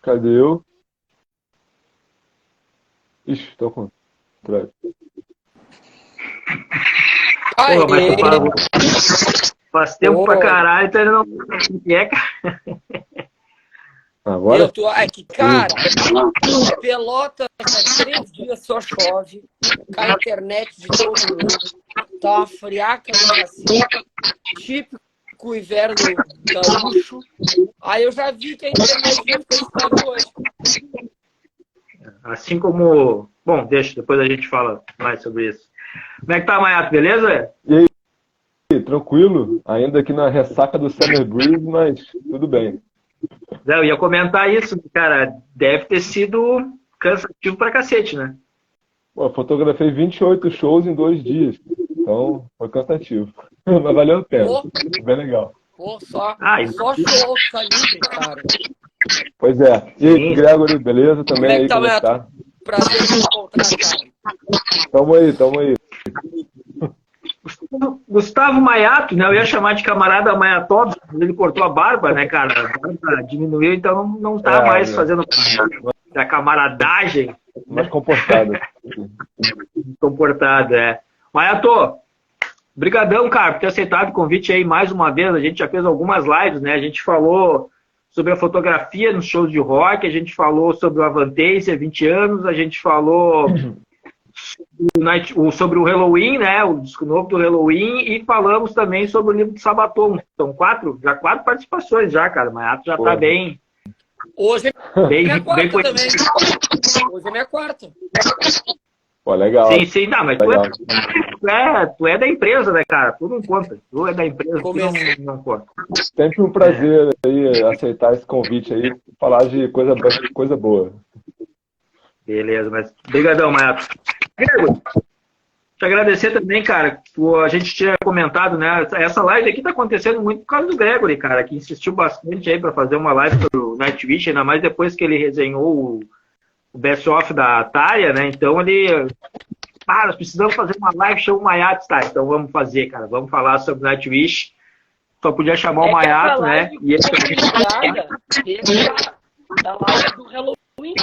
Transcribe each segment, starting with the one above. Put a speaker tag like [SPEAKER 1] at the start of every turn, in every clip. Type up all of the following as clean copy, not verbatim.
[SPEAKER 1] Cadê eu? Ixi, tô com...
[SPEAKER 2] Pô, mas tu faz tempo pra caralho, então ele não é, cara.
[SPEAKER 1] Agora?
[SPEAKER 3] Cara, Pelotas há 3 dias só chove, cai a internet de todo mundo, tá uma friaca no cacete, típico inverno gaúcho. Aí eu já vi que a internet vai ficar estável hoje.
[SPEAKER 2] Assim como... Bom, deixa, depois a gente fala mais sobre isso. Como é que tá, Maiato, beleza?
[SPEAKER 1] E aí, tranquilo? Ainda aqui na ressaca do Summer Breeze, mas tudo bem.
[SPEAKER 2] Eu ia comentar isso, cara. Deve ter sido cansativo pra cacete, né?
[SPEAKER 1] Pô, fotografei 28 shows em 2 dias. Então, foi cansativo. Mas valeu a pena. Bem legal.
[SPEAKER 3] Pô, só show calibre, cara.
[SPEAKER 1] Pois é. E aí, Gregory, beleza? Também aí,
[SPEAKER 3] como é que
[SPEAKER 1] tá?
[SPEAKER 3] Prazer em encontrar, cara.
[SPEAKER 1] Tamo aí.
[SPEAKER 2] Gustavo Maiato, né? Eu ia chamar de camarada Maiatóbio, ele cortou a barba, né, cara? A barba diminuiu, então não tá mais fazendo a camaradagem.
[SPEAKER 1] Mais comportado.
[SPEAKER 2] Comportado, é. Maiato, brigadão, cara, por ter aceitado o convite aí mais uma vez. A gente já fez algumas lives, né? A gente falou sobre a fotografia nos shows de rock, a gente falou sobre o Avantasia, 20 anos, a gente falou sobre o Halloween, né, o disco novo do Halloween, e falamos também sobre o livro do Sabaton. São 4 participações já, cara. O Maiato já tá bem...
[SPEAKER 3] Hoje é minha quarta também. Hoje é minha quarta.
[SPEAKER 1] Pô, legal.
[SPEAKER 2] Sim, não, mas tu é da empresa, né, cara? Tu não conta. Tu é da empresa, tu não conta.
[SPEAKER 1] Sempre um prazer aí aceitar esse convite aí, falar de coisa boa.
[SPEAKER 2] Beleza, mas brigadão, Maiato. Grego, te agradecer também, cara. A gente tinha comentado, né? Essa live aqui tá acontecendo muito por causa do Gregory, cara, que insistiu bastante aí para fazer uma live pro Nightwish, ainda mais depois que ele resenhou o best-of da Tária, né? Então ele... nós precisamos fazer uma live, chama o Maiato, tá? Então vamos fazer, cara. Vamos falar sobre Nightwish. Só podia chamar o Maiato, né? E ele...
[SPEAKER 3] da live do Halloween,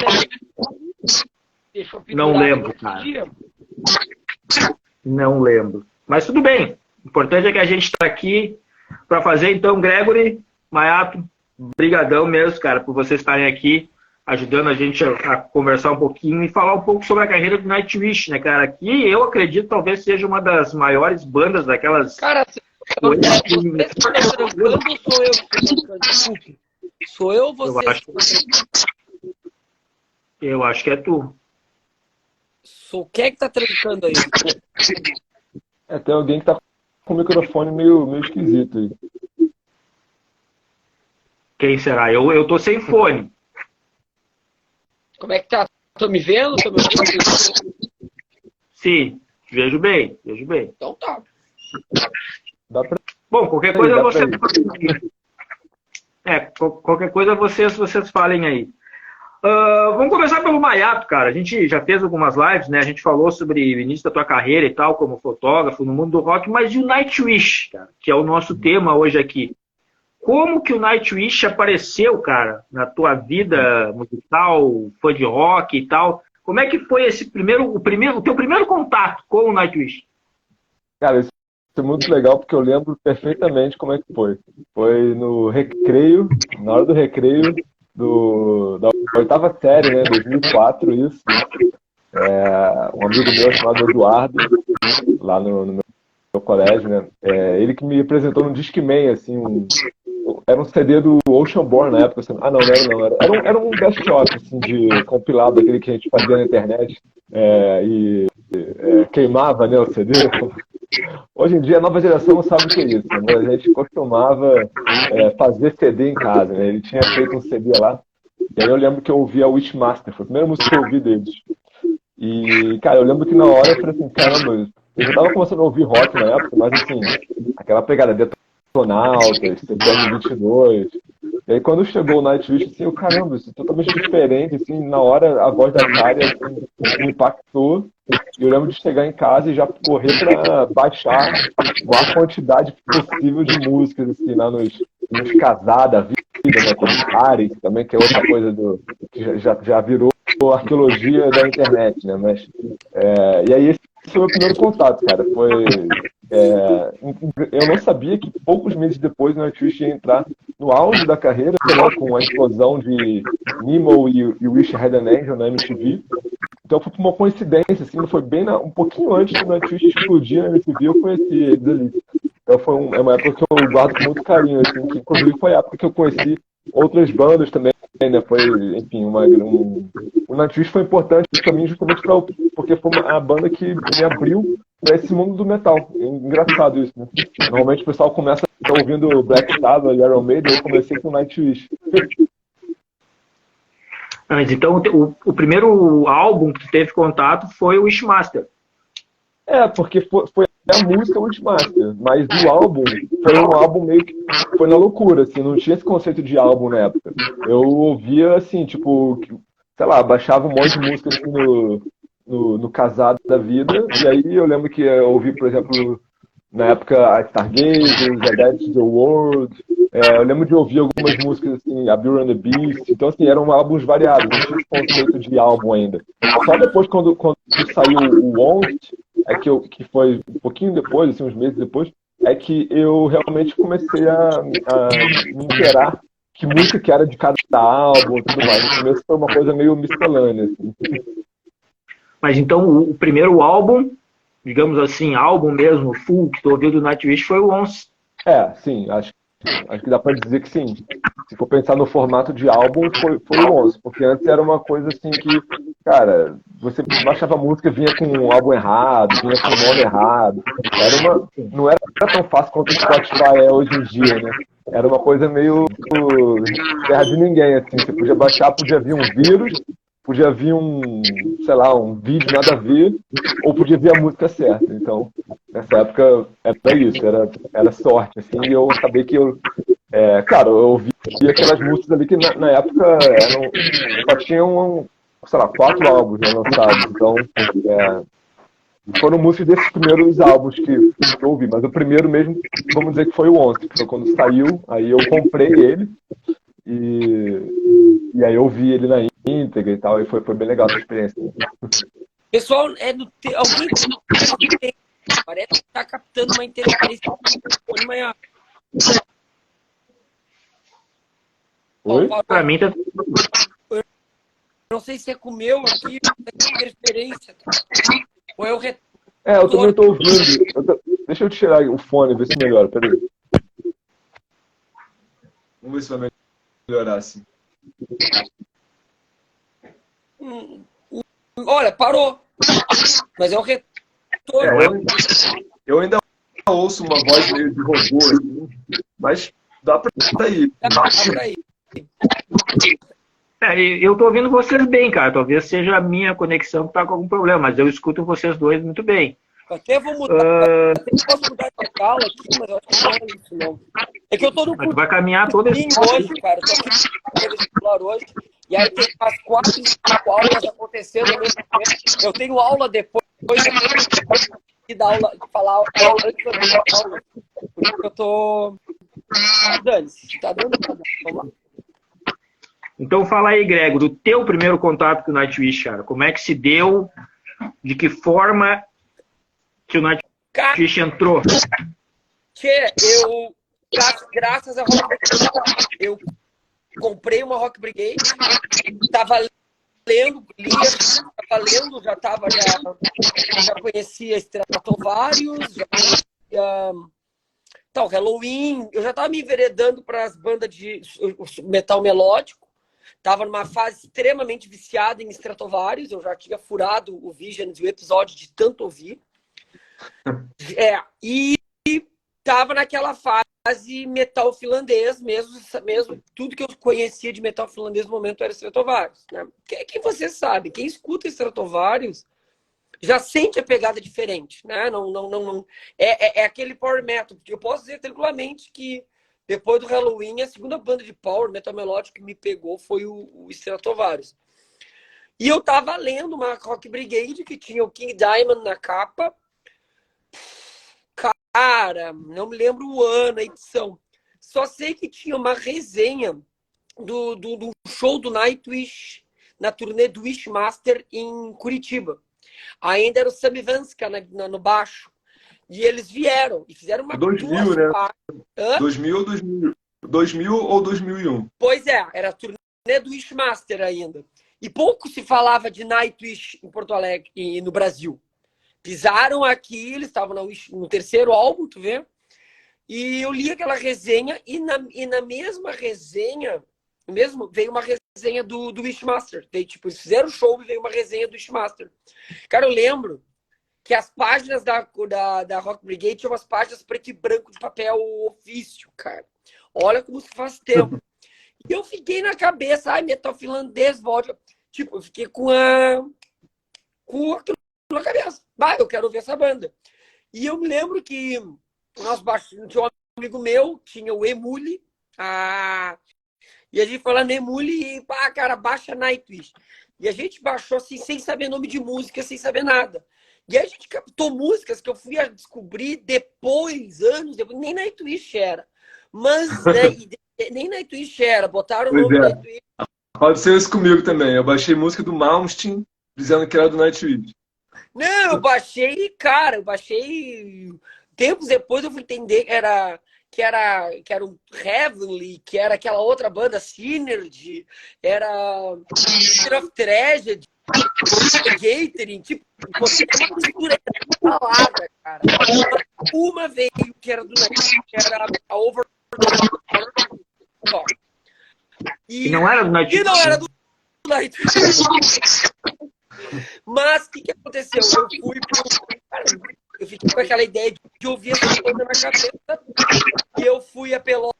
[SPEAKER 2] Não lembro, cara. Não lembro. Mas tudo bem. O importante é que a gente está aqui para fazer. Então, Gregory, Maiato, brigadão mesmo, cara, por vocês estarem aqui ajudando a gente a conversar um pouquinho e falar um pouco sobre a carreira do Nightwish, né, cara? Que eu acredito talvez seja uma das maiores bandas daquelas...
[SPEAKER 3] Cara, você está trancando ou sou eu que estou trancando? Desculpe. Sou eu ou você?
[SPEAKER 2] Eu acho que é tu.
[SPEAKER 3] Quem é que tá trancando aí?
[SPEAKER 1] Tem alguém que tá com o microfone meio esquisito aí.
[SPEAKER 2] Quem será? Eu tô sem fone.
[SPEAKER 3] Como é que tá? Tô me vendo? Tô me ouvindo?
[SPEAKER 2] Sim, vejo bem.
[SPEAKER 3] Então tá.
[SPEAKER 2] Bom, qualquer coisa vocês... qualquer coisa vocês falem aí. Vamos começar pelo Maiato, cara. A gente já fez algumas lives, né? A gente falou sobre o início da tua carreira e tal, como fotógrafo no mundo do rock, mas e o Nightwish, cara, que é o nosso tema hoje aqui. Como que o Nightwish apareceu, cara, na tua vida musical, fã de rock e tal? Como é que foi o teu primeiro contato com o Nightwish?
[SPEAKER 1] Cara, isso é muito legal porque eu lembro perfeitamente como é que foi. Foi no recreio, na hora do recreio da 8ª série, né, 2004, isso. Um amigo meu chamado Eduardo, lá no meu colégio, né, ele que me apresentou no Discman, assim, era um CD do Oceanborn na época. Assim, não era. Era um best-of, assim, de compilado, aquele que a gente fazia na internet e queimava, né, o CD. Hoje em dia a nova geração não sabe o que é isso, né? A gente costumava fazer CD em casa, né? Ele tinha feito um CD lá, e aí eu lembro que eu ouvi a Wishmaster, foi a primeira música que eu ouvi deles. E, cara, eu lembro que na hora eu falei assim, caramba, eu já tava começando a ouvir rock na época, mas assim, aquela pegada Detonautas, CPM 22. E aí quando chegou o Nightwish, assim, caramba, isso é totalmente diferente, assim, na hora a voz da Tária assim, me impactou. E eu lembro de chegar em casa e já correr para baixar a quantidade possível de músicas, assim, lá nos Casada, né? Como Ares, também, que é outra coisa que já virou arqueologia da internet, né? Mas, e aí esse foi o meu primeiro contato, cara. Eu não sabia que poucos meses depois o Nightwish ia entrar no auge da carreira, né? Com a explosão de Nemo e Wish I Had an Angel na MTV. Então foi uma coincidência, assim, foi bem um pouquinho antes do Nightwish explodir na MTV, eu conheci eles ali. Então é uma época que eu guardo com muito carinho, assim, que inclusive foi a época que eu conheci outras bandas também, né? Foi, enfim, o Nightwish foi importante para mim justamente porque foi a banda que me abriu para esse mundo do metal. É engraçado isso, né? Normalmente o pessoal começa ouvindo Black Sabbath e Iron Maiden, eu comecei com Nightwish.
[SPEAKER 2] Mas então o primeiro álbum que tu teve contato foi o Wishmaster.
[SPEAKER 1] Porque foi a música Wishmaster, mas o álbum foi um álbum meio que foi na loucura, assim, não tinha esse conceito de álbum na época. Eu ouvia, assim, tipo, sei lá, baixava um monte de música assim, no casado da vida, e aí eu lembro que eu ouvi, por exemplo, na época a Stargazer, a Dead to the World, eu lembro de ouvir algumas músicas assim, a Beauty and the Beast, então assim, eram álbuns variados, não tinha esse conceito de álbum ainda. Só depois, quando saiu o Won't, que foi um pouquinho depois, assim, uns meses depois, é que eu realmente comecei a me inteirar que música que era de cada álbum e tudo mais. No começo foi uma coisa meio miscelânea. Assim.
[SPEAKER 2] Mas então o primeiro álbum, digamos assim, álbum mesmo, full, que tu ouviu do Nightwish foi o Once.
[SPEAKER 1] Sim, acho que dá pra dizer que sim. Se for pensar no formato de álbum, foi o Once, porque antes era uma coisa assim que, cara, você baixava a música, vinha com um álbum errado, vinha com o nome errado. Não era tão fácil quanto o Spotify é hoje em dia, né? Era uma coisa meio terra de ninguém, assim. Você podia baixar, podia vir um vírus, podia vir sei lá, um vídeo nada a ver, ou podia vir a música certa. Então, nessa época, era isso, era sorte, assim, e eu sabia que cara, eu ouvi aquelas músicas ali que na época só tinham, sei lá, 4 álbuns, né, lançados. Então, foram músicas desses primeiros álbuns que eu ouvi, mas o primeiro mesmo, vamos dizer que foi o Once, que foi quando saiu, aí eu comprei ele, e aí eu vi ele na íntegra e tal, e foi bem legal essa experiência.
[SPEAKER 3] Pessoal, alguém tem, parece que está captando uma interferência.
[SPEAKER 1] Oi?
[SPEAKER 2] Para mim tá...
[SPEAKER 3] Eu não sei se é com o meu aqui, interferência. Ou é o retorno.
[SPEAKER 1] Eu também estou ouvindo. Deixa eu tirar o fone, ver se melhora. Peraí. Vamos ver se vai melhorar assim.
[SPEAKER 3] Olha, parou. Mas é o retorno.
[SPEAKER 1] Eu ainda ouço uma voz meio de robô, assim, mas dá pra ir.
[SPEAKER 3] Dá pra ir.
[SPEAKER 2] Eu tô ouvindo vocês bem, cara. Talvez seja a minha conexão que tá com algum problema, mas eu escuto vocês dois muito bem.
[SPEAKER 3] Até vou mudar. Até posso mudar de escala aqui, mas eu acho que não é isso, não. É que eu tô no
[SPEAKER 2] curso. Vai caminhar todo esse
[SPEAKER 3] hoje, cara. Eu tô aqui no vestibular hoje. E aí tem as 4, 5 aulas acontecendo ao mesmo tempo. Eu tenho aula depois de dar aula, de falar antes da aula. Por isso que eu tô. Dane-se. Tá dando, tá dando. Vamos lá.
[SPEAKER 2] Então fala aí, Grego, do teu primeiro contato com o Nightwish, cara. Como é que se deu? De que forma que o Nightwish entrou?
[SPEAKER 3] Graças a Rock Brigade, eu comprei uma Rock Brigade, tava lendo, já conhecia Stratovarius, já conhecia Halloween, eu já estava me enveredando para as bandas de metal melódico. Estava numa fase extremamente viciada em Stratovarius, eu já tinha furado o Visions e o episódio de tanto ouvir. E estava naquela fase metal finlandês, mesmo tudo que eu conhecia de metal finlandês no momento era Stratovarius. Né? Que você sabe, quem escuta Stratovarius já sente a pegada diferente. Né? Não, é aquele power metal. Eu posso dizer tranquilamente que depois do Halloween, a segunda banda de power metal melódico que me pegou foi o Stratovarius. E eu tava lendo uma Rock Brigade que tinha o King Diamond na capa. Cara, não me lembro o ano, a edição. Só sei que tinha uma resenha do show do Nightwish na turnê do Wishmaster em Curitiba. Ainda era o Sammy Vanska no baixo. E eles vieram e fizeram uma
[SPEAKER 1] 2000, né? 2000 ou 2001?
[SPEAKER 3] Pois é, era a turnê do Wishmaster ainda. E pouco se falava de Nightwish em Porto Alegre e no Brasil. Pisaram aqui, eles estavam no terceiro álbum, tu vê? E eu li aquela resenha e na mesma resenha, veio uma resenha do Wishmaster. Tipo, eles fizeram o show e veio uma resenha do Wishmaster. Cara, eu lembro que as páginas da Rock Brigade tinham umas páginas preto e branco de papel ofício, cara. Olha como se faz tempo. E eu fiquei na cabeça, metal finlandês, volta. Tipo, eu fiquei com aquilo na cabeça. Eu quero ver essa banda. E eu me lembro que tinha um amigo meu, tinha o Emule, e a gente falando Emule e, cara, baixa Nightwish. E a gente baixou assim, sem saber nome de música, sem saber nada. E aí a gente captou músicas que eu fui a descobrir anos depois, nem Nightwish era. Mas, né, nem Nightwish era, botaram o nome Nightwish.
[SPEAKER 1] Pode ser isso comigo também. Eu baixei música do Malmsteen, dizendo que era do Nightwish.
[SPEAKER 3] Não, eu baixei. Tempos depois eu fui entender que era um Heavenly, que era aquela outra banda, Synergy, era Fear of Tragedy, Gathering, tipo, você tem uma mistura falada, cara. Uma veio que era do Nightwish, que era a Over.
[SPEAKER 2] E não era do Nightwish.
[SPEAKER 3] E não era do Nightwish. Mas o que aconteceu? Eu fiquei com aquela ideia de ouvir essa coisa na cabeça. E eu fui a Pelotas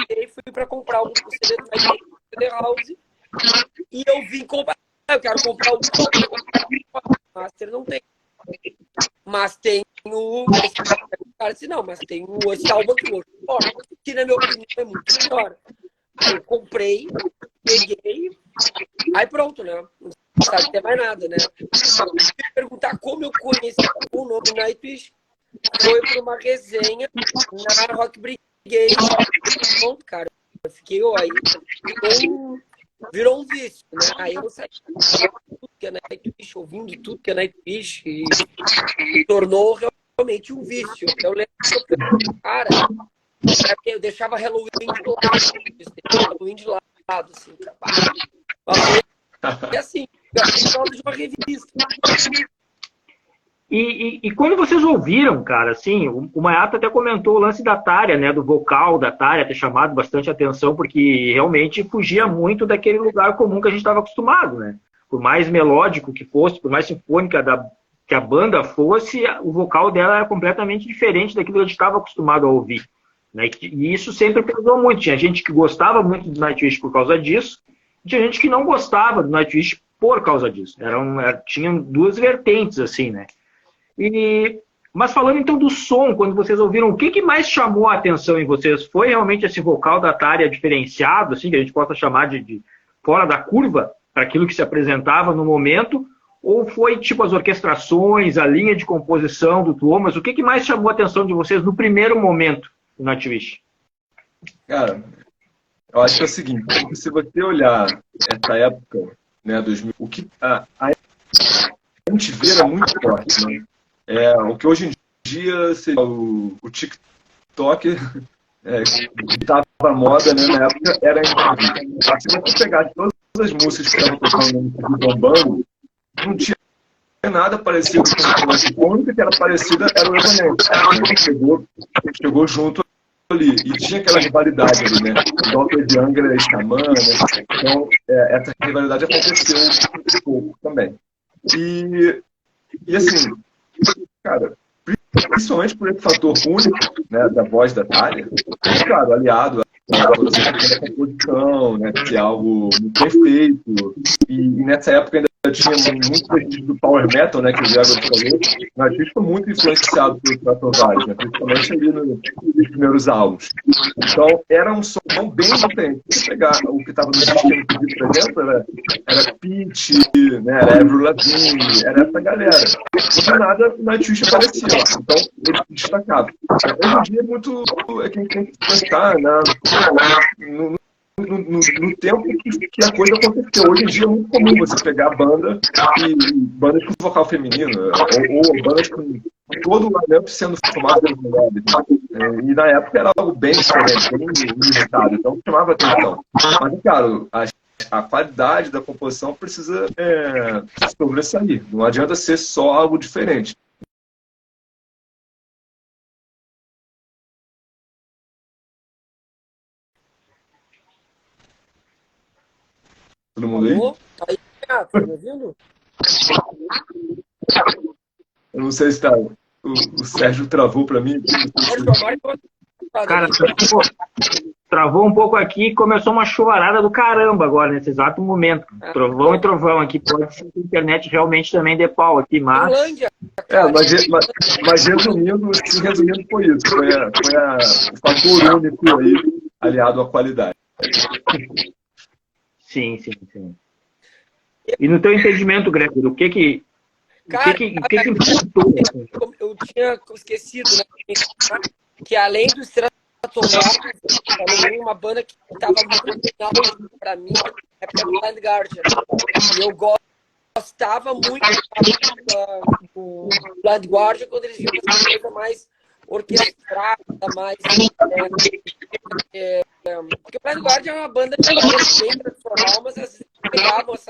[SPEAKER 3] e fui para comprar o CD do CD House. E eu vim comprar. Eu quero comprar o Master, não tem. Mas tem o. Cara disse, não, mas tem esse álbum aqui, que na minha opinião é muito melhor. Aí eu comprei, peguei, aí pronto, né? Não sabe ter mais nada, né? Me perguntar como eu conheci o nome Nightwish foi por uma resenha na Rock Brigade. Pronto, cara. Eu fiquei aí, virou um vício, né? Aí eu saí tudo que é Nightwish, ouvindo tudo que é Nightwish e tornou realmente um vício. Eu lembro que cara, eu deixava Halloween de lado, assim, e assim, de uma revista.
[SPEAKER 2] E quando vocês ouviram, cara, assim, o Mayata até comentou o lance da Tária, né, do vocal da Tária ter chamado bastante atenção, porque realmente fugia muito daquele lugar comum que a gente estava acostumado, né? Por mais melódico que fosse, por mais sinfônica que a banda fosse, o vocal dela era completamente diferente daquilo que a gente estava acostumado a ouvir, né? E isso sempre pesou muito. Tinha gente que gostava muito do Nightwish por causa disso, e tinha gente que não gostava do Nightwish por causa disso. Tinham duas vertentes, assim, né? Mas falando então do som, quando vocês ouviram, o que mais chamou a atenção em vocês? Foi realmente esse vocal da Tária diferenciado, assim, que a gente possa chamar de fora da curva, para aquilo que se apresentava no momento? Ou foi tipo as orquestrações, a linha de composição do Thomas? O que mais chamou a atenção de vocês no primeiro momento do Nightwish?
[SPEAKER 1] Cara, eu acho que é o seguinte, se você olhar essa época, né, 2000, o que a gente vê era muito forte, né? O que hoje em dia seria o TikTok, que estava à moda, né, na época, era incrível. Se você pegar todas as músicas que estavam tocando bombando, não tinha nada parecido com a única que era parecida era o Evanescence. Chegou junto ali, e tinha aquela rivalidade ali, né? Dr. de Angra e Xamã, né? Então, essa rivalidade aconteceu um pouco também. E assim, cara, principalmente por esse fator único, né, da voz da Tária, claro, aliado a toda essa composição, né, que é algo muito perfeito, e nessa época ainda tinha muito vestígio do Power Metal, né, que o Diego falou, mas isso foi muito influenciado pelo Stratovarius, né, principalmente ali nos primeiros álbuns. Então, era um som bem diferente. Se você pegar o que estava no sistema, por exemplo, era Pitch, né, era Avril Lavigne, era essa galera. Do nada, o Nightwish aparecia lá. Então, ele se destacava. Hoje em dia é muito... É quem tem que pensar, né, no tempo que a coisa aconteceu. Hoje em dia é muito comum você pegar bandas com vocal feminino, ou bandas com todo o line-up sendo formado pelas mulheres. E na época era algo bem diferente, bem limitado, então chamava atenção. Mas, claro, a qualidade da composição precisa sobressair. Não adianta ser só algo diferente. Todo mundo aí?
[SPEAKER 3] Aí, tá me ouvindo?
[SPEAKER 1] Eu não sei se tá. O Sérgio travou para mim.
[SPEAKER 2] Cara, travou um pouco aqui e começou uma chuvarada do caramba agora, nesse exato momento. Trovão e trovão aqui. Pode ser que a internet realmente também dê pau aqui, mas...
[SPEAKER 1] Mas resumindo, foi isso. Foi o fator único aí, aliado à qualidade.
[SPEAKER 2] Sim. E no teu entendimento, Gregory, o que importou?
[SPEAKER 3] Eu tinha esquecido, né, que além do Stratovarius, também uma banda que estava muito legal para mim é o Blind Guardian. E eu gostava muito do Blind Guardian quando eles viam uma coisa mais orquestrada, mais... porque o Blind Guardian é uma banda bem tradicional, mas às vezes pegavam essa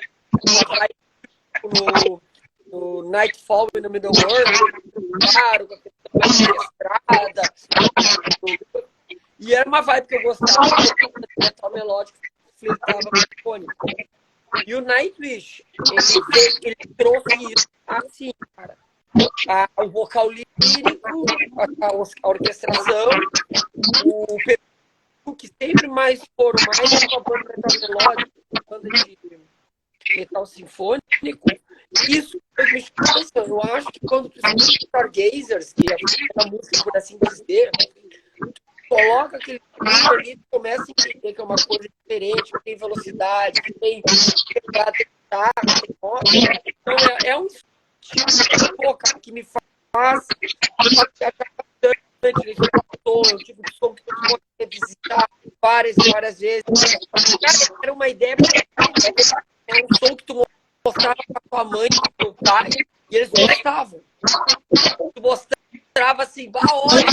[SPEAKER 3] no Nightfall in the Middle World, claro, com a questão orquestrada. E era uma vibe que eu gostava, metal melódico, flertava com o fone. E o Nightwish, ele trouxe isso assim, cara. O vocal lírico, a orquestração, o percurso que sempre mais foram mais uma banda metal melódica, uma banda de metal sinfônico. Isso foi me chamando. Eu acho que quando tu escuta Stargazers, que é a música, por assim dizer, coloca aquele clima ali e começa a entender que é uma coisa diferente, que tem velocidade, que tem guitarra, tem moto. Então é um estilo que me faz achar bastante, é um tipo de som que tu pode revisitar várias vezes. Cara, era uma ideia, era um som que tu mostrava pra tua mãe, pro teu pai, e eles gostavam. Tu mostrava assim, olha,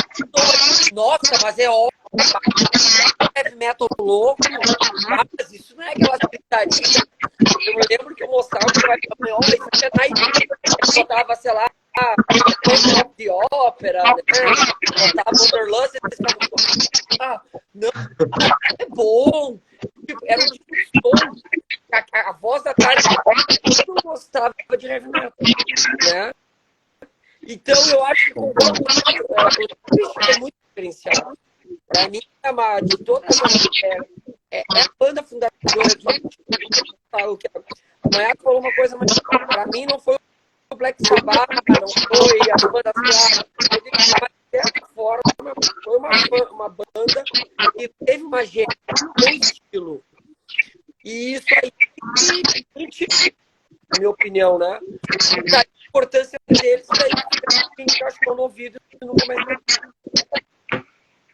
[SPEAKER 3] nossa, mas é óbvio, heavy metal louco, mas isso não é aquela gritaria. Eu lembro que eu mostrava pro pai da mãe, olha, isso aqui é Nightwish. Eu botava, sei lá, Phantom of the Opera, né? Botava Wonderlust, eles ficavam, não, é bom. Era um tipo de som. A voz da Tari não gostava de heavy metal, né? Então eu acho que o é muito diferenciado. Para mim, de todas é a banda fundadora que a Maiato falou uma coisa, mas para mim não foi o Black Sabbath, não foi as bandas clássicas, de certa forma foi uma banda que teve uma gênese, um estilo. E isso aí, na minha opinião, né? A importância deles, daí a gente acha que é no ouvido e nunca mais.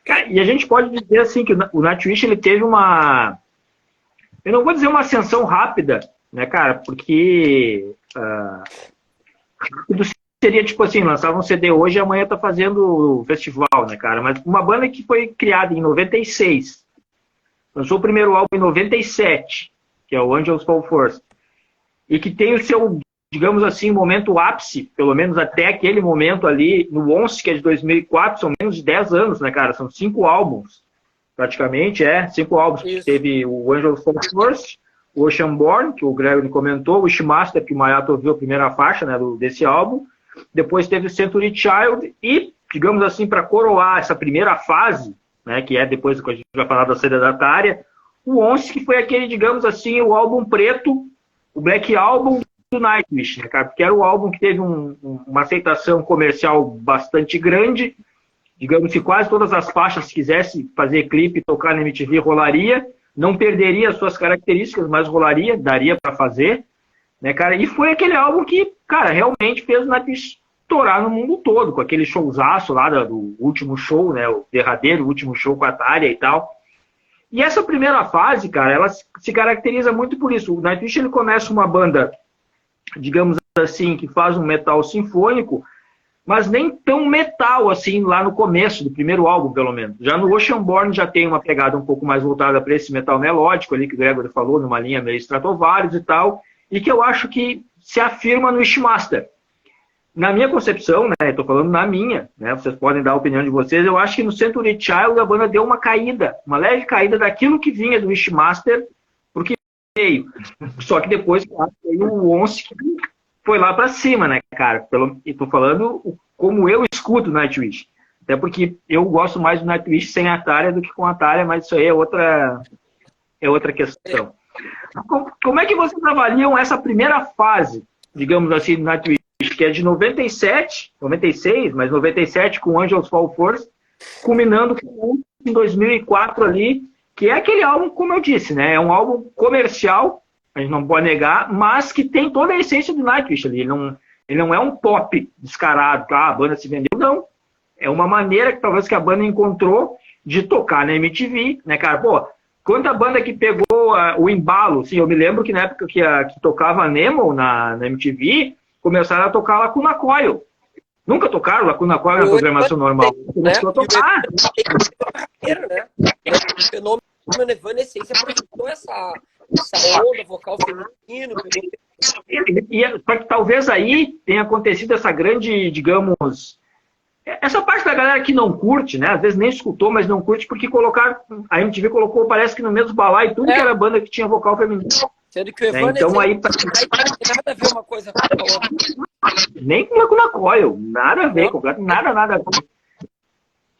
[SPEAKER 2] Cara, e a gente pode dizer assim que o Nightwish ele teve uma, eu não vou dizer uma ascensão rápida, né, cara? Porque rápido seria tipo assim, lançava um CD hoje e amanhã tá fazendo o festival, né, cara? Mas uma banda que foi criada em 96. Lançou o primeiro álbum em 97, que é o Angels Fall First. E que tem o seu, digamos assim, momento ápice, pelo menos até aquele momento ali, no Once, que é de 2004, são menos de 10 anos, né, cara? São 5 álbuns, praticamente, 5 álbuns. Isso. Teve o Angels Fall First, o Oceanborn, que o Gregory comentou, o Wishmaster, que o Maiato ouviu a primeira faixa, né, desse álbum. Depois teve o Century Child e, digamos assim, para coroar essa primeira fase, né, que é depois que a gente vai falar da sedentária, o Once, que foi aquele, digamos assim, o álbum preto, o Black Album do Nightwish, né, cara? Porque era o álbum que teve uma aceitação comercial bastante grande, digamos que quase todas as faixas, se quisesse fazer clipe, tocar na MTV, rolaria, não perderia as suas características, mas rolaria, daria para fazer, né, cara? E foi aquele álbum que, cara, realmente fez o Nightwish estourar no mundo todo, com aquele showzaço lá do último show, né, o derradeiro último show com a Tária e tal. E essa primeira fase, cara, ela se caracteriza muito por isso. O Nightwish, ele começa uma banda, digamos assim, que faz um metal sinfônico, mas nem tão metal assim lá no começo do primeiro álbum, pelo menos. Já no Oceanborn já tem uma pegada um pouco mais voltada para esse metal melódico ali que o Gregory falou, numa linha meio Stratovarius e tal, e que eu acho que se afirma no Wishmaster. Na minha concepção, né, estou falando na minha, né, vocês podem dar a opinião de vocês, eu acho que no Century Child a banda deu uma caída, uma leve caída daquilo que vinha do Wishmaster porque veio. Só que depois veio o Once que foi lá para cima, né, cara? E tô falando como eu escuto Nightwish. Até porque eu gosto mais do Nightwish sem Atalia do que com Atalia, mas isso aí é outra questão. Como é que vocês avaliam essa primeira fase, digamos assim, do Nightwish, que é de 97, 96, mas 97 com Angels Fall First, culminando com em 2004 ali, que é aquele álbum, como eu disse, né? É um álbum comercial, a gente não pode negar, mas que tem toda a essência do Nightwish ali. Ele não é um pop descarado, a banda se vendeu, não. É uma maneira que talvez que a banda encontrou de tocar na MTV, né, cara? Pô, quanta banda que pegou o embalo, assim, eu me lembro que na época que tocava Nemo na MTV, começaram a tocar Lacuna Coil. Nunca tocaram Lacuna Coil na programação normal. Começou a tocar.
[SPEAKER 3] O fenômeno Evanescence aproveitou essa onda vocal feminino.
[SPEAKER 2] Só que talvez aí tenha acontecido essa grande, digamos, essa parte da galera que não curte, né? Às vezes nem escutou, mas não curte, porque a MTV colocou, parece que no mesmo balaio, tudo que era banda que tinha vocal feminino.
[SPEAKER 3] Sendo que o Evanescence
[SPEAKER 2] então, aí,
[SPEAKER 3] não tem nada a ver uma coisa com a outra.
[SPEAKER 2] Nem com Lacuna Coil, nada a ver, nada a ver.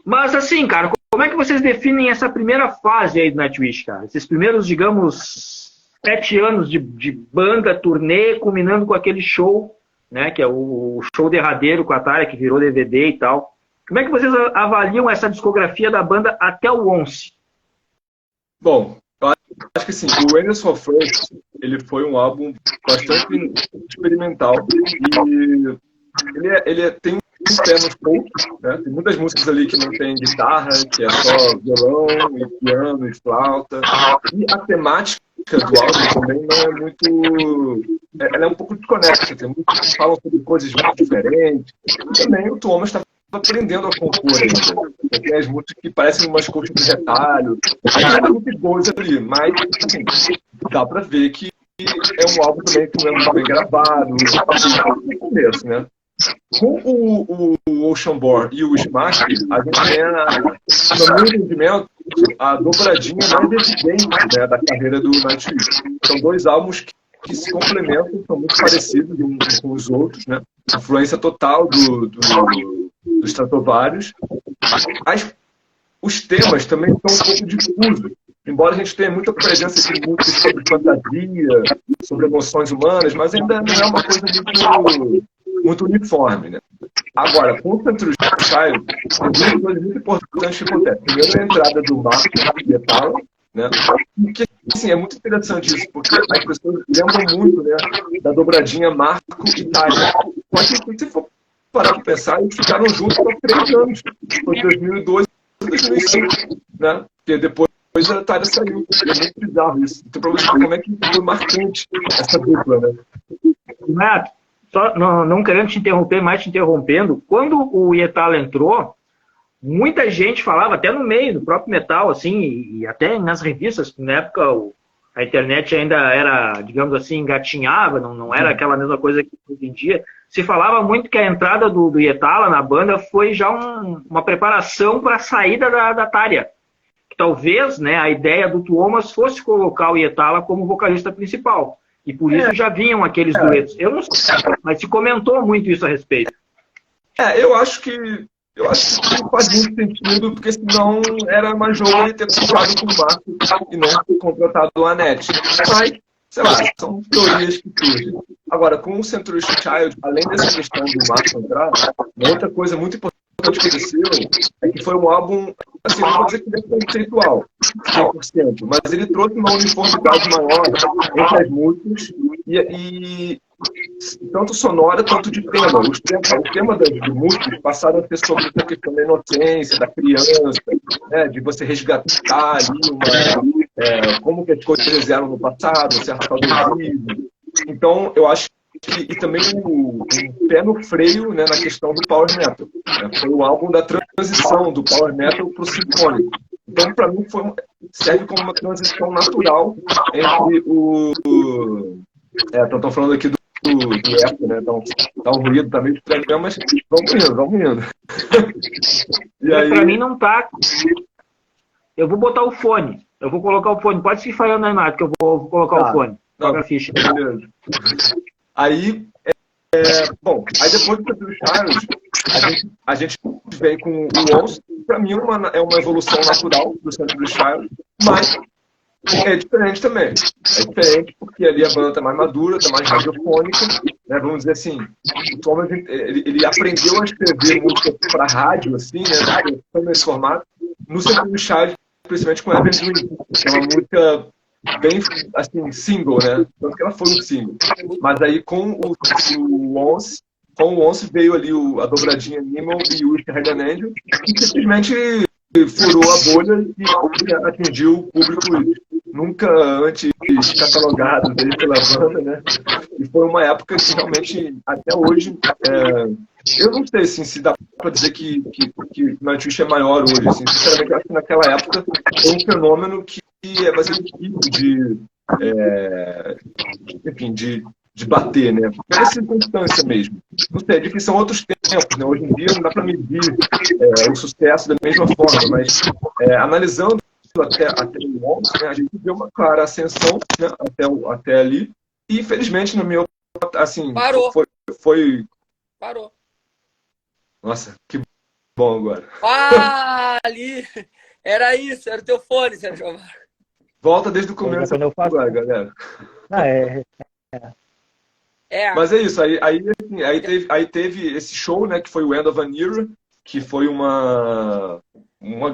[SPEAKER 2] Mas assim, cara, como é que vocês definem essa primeira fase aí do Nightwish, cara? Esses primeiros, digamos, 7 anos de banda, turnê, culminando com aquele show, né, que é o show derradeiro com a Atalia, que virou DVD e tal. Como é que vocês avaliam essa discografia da banda até o Once?
[SPEAKER 1] Bom, eu acho que assim, o Angels Fall First, ele foi um álbum bastante experimental e ele tem um pé nos poucos, né? Tem muitas músicas ali que não tem guitarra, que é só violão e piano e flauta. E a temática do álbum também não é muito... Ela é um pouco desconexa, tem muitos que falam sobre coisas muito diferentes. E também o Thomas está aprendendo a compor ainda. Tem as músicas que parecem umas coxas de retalho. Tem muitas coisas ali, mas assim, dá pra ver que é um álbum também que não é muito bem gravado, no começo, né? Com o Oceanborn e o Smash, a gente tem, no meu entendimento, a dobradinha mais evidente, né, da carreira do Nightwish. São 2 álbuns que se complementam, são muito parecidos uns com os outros, né? A influência total do Stratovarius. Os temas também são um pouco difusos. Embora a gente tenha muita presença de músicas sobre fantasia, sobre emoções humanas, mas ainda não é uma coisa muito uniforme, né? Agora, com o Century Child, tem 2 coisas muito importantes que acontecem. Primeiro, a entrada do Marco e Etala, né? Que, assim, é muito interessante isso, porque as pessoas lembram muito, né, da dobradinha Marco e Tyler. Mas se você for parar para pensar, eles ficaram juntos há 3 anos. Foi 2002 e 2005, né? Porque depois a Tyler saiu. É muito bizarro isso. Então, para você ver como é que foi marcante essa dupla, né?
[SPEAKER 2] Renato, só não querendo te interromper, mas te interrompendo, quando o Etala entrou, muita gente falava, até no meio do próprio metal, assim, e até nas revistas, na época a internet ainda era, digamos assim, engatinhava, não era aquela mesma coisa que hoje em dia, se falava muito que a entrada do Etala na banda foi já uma preparação para a saída da Tária. Que talvez, né, a ideia do Thomas fosse colocar o Etala como vocalista principal. E por isso já vinham aqueles duetos. Eu não sei, mas se comentou muito isso a respeito.
[SPEAKER 1] Eu acho que não faz muito sentido, porque senão era mais jogo ele ter comprado com o Marco e não ter contratado o Anete. Mas, sei lá, são teorias que surgem. Agora, com o Century Child, além dessa questão do Marco entrar, uma outra coisa muito importante que aconteceu é que foi um álbum, assim, não vou dizer que ele é conceitual, 100%, mas ele trouxe uma uniformidade maior entre as músicas e tanto sonora quanto de tema. Os temas das músicas passaram a ser sobre a questão da inocência, da criança, né, de você resgatar ali como que as coisas eram no passado, certo saudosismo. Então, eu acho que, e também um pé no freio, né, na questão do Power Metal. Né? Foi o álbum da transição do Power Metal para o sinfônico. Então, para mim, serve como uma transição natural entre estão falando aqui do eco, né? Tá um ruído, tá meio estranho, mas vamos indo. E aí...
[SPEAKER 2] Para mim não tá. Eu vou botar o fone. Eu vou colocar o fone. Pode se falhando aí, Nath, que eu vou colocar o fone. Coloca a ficha.
[SPEAKER 1] Beleza. Aí, bom, aí depois do Century Child, a gente vem com o Once. Para mim é uma evolução natural do Century Child, mas é diferente também. É diferente porque ali a banda tá mais madura, tá mais radiofônica, né? Vamos dizer assim, o Thomas, ele aprendeu a escrever música para rádio, assim, né? Foi nesse formato. No Century Child, principalmente com Evan Dream, que é uma música bem, assim, single, né? Tanto que ela foi um single. Mas aí com o Once veio ali a dobradinha Nimble e o Wish Head and Angel, que simplesmente furou a bolha e atingiu o público nunca antes catalogado dele pela banda, né? E foi uma época que realmente, até hoje, eu não sei assim, se dá para dizer que Nightwish é maior hoje. Assim, sinceramente, eu acho que naquela época foi um fenômeno que vai ser difícil de bater, né? Pela circunstância mesmo. Não sei, é difícil, são outros tempos, né? Hoje em dia não dá para medir o sucesso da mesma forma, mas analisando até o Once, né, a gente vê uma clara ascensão, né, até ali, e infelizmente, na minha opinião, assim,
[SPEAKER 3] Parou.
[SPEAKER 1] Parou. Nossa, que bom agora.
[SPEAKER 3] Ali! Era isso, era o teu fone, Sérgio Amaro.
[SPEAKER 1] Volta desde o começo agora, galera. Mas é isso, aí teve esse show, né, que foi o End of an Era, que foi uma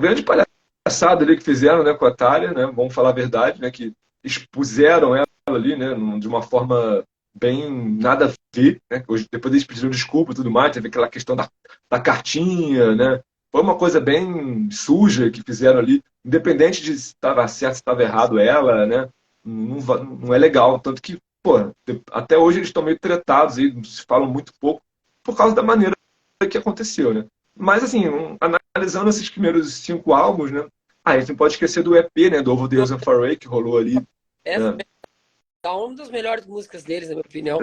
[SPEAKER 1] grande palhaçada ali que fizeram, né, com a Thalia, né, vamos falar a verdade, né, que expuseram ela ali, né, de uma forma bem nada a ver, né, hoje, depois eles pediram desculpa e tudo mais, teve aquela questão da cartinha, né, foi uma coisa bem suja que fizeram ali, independente de se estava certo, se estava errado ela, né, não é legal, tanto que, pô, até hoje eles estão meio tretados aí, se falam muito pouco, por causa da maneira que aconteceu, né. Mas, assim, analisando esses primeiros 5 álbuns, né, a gente não pode esquecer do EP, né, do Over the Hills and Far Away, que rolou ali.
[SPEAKER 3] Essa é uma das melhores músicas deles, na minha opinião.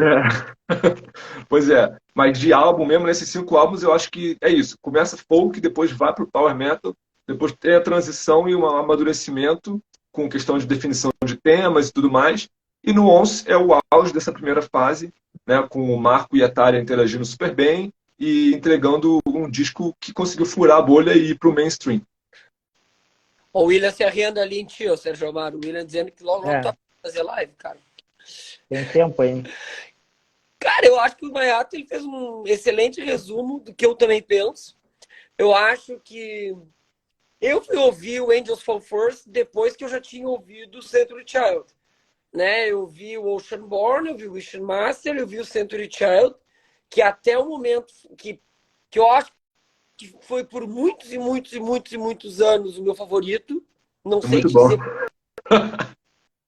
[SPEAKER 1] Pois é, mas de álbum mesmo, nesses 5 álbuns, eu acho que é isso. Começa folk, depois vai pro Power Metal, depois tem a transição e um amadurecimento com questão de definição de temas e tudo mais. E no Once é o auge dessa primeira fase, né, com o Marco e a Thalia interagindo super bem e entregando um disco que conseguiu furar a bolha e ir pro mainstream.
[SPEAKER 3] O William se arriando ali em ti, Sérgio Amaro. O William dizendo que logo tá fazer live, cara.
[SPEAKER 4] Tem tempo ainda.
[SPEAKER 3] Cara, eu acho que o Maiato ele fez um excelente resumo do que eu também penso. Eu acho que eu fui ouvir o Angels Fall First depois que eu já tinha ouvido o Century Child. Né? Eu vi o Oceanborn, eu vi o Wishmaster, eu vi o Century Child, que até o momento que eu acho que foi por muitos e muitos e muitos e muitos anos o meu favorito. Não sei dizer.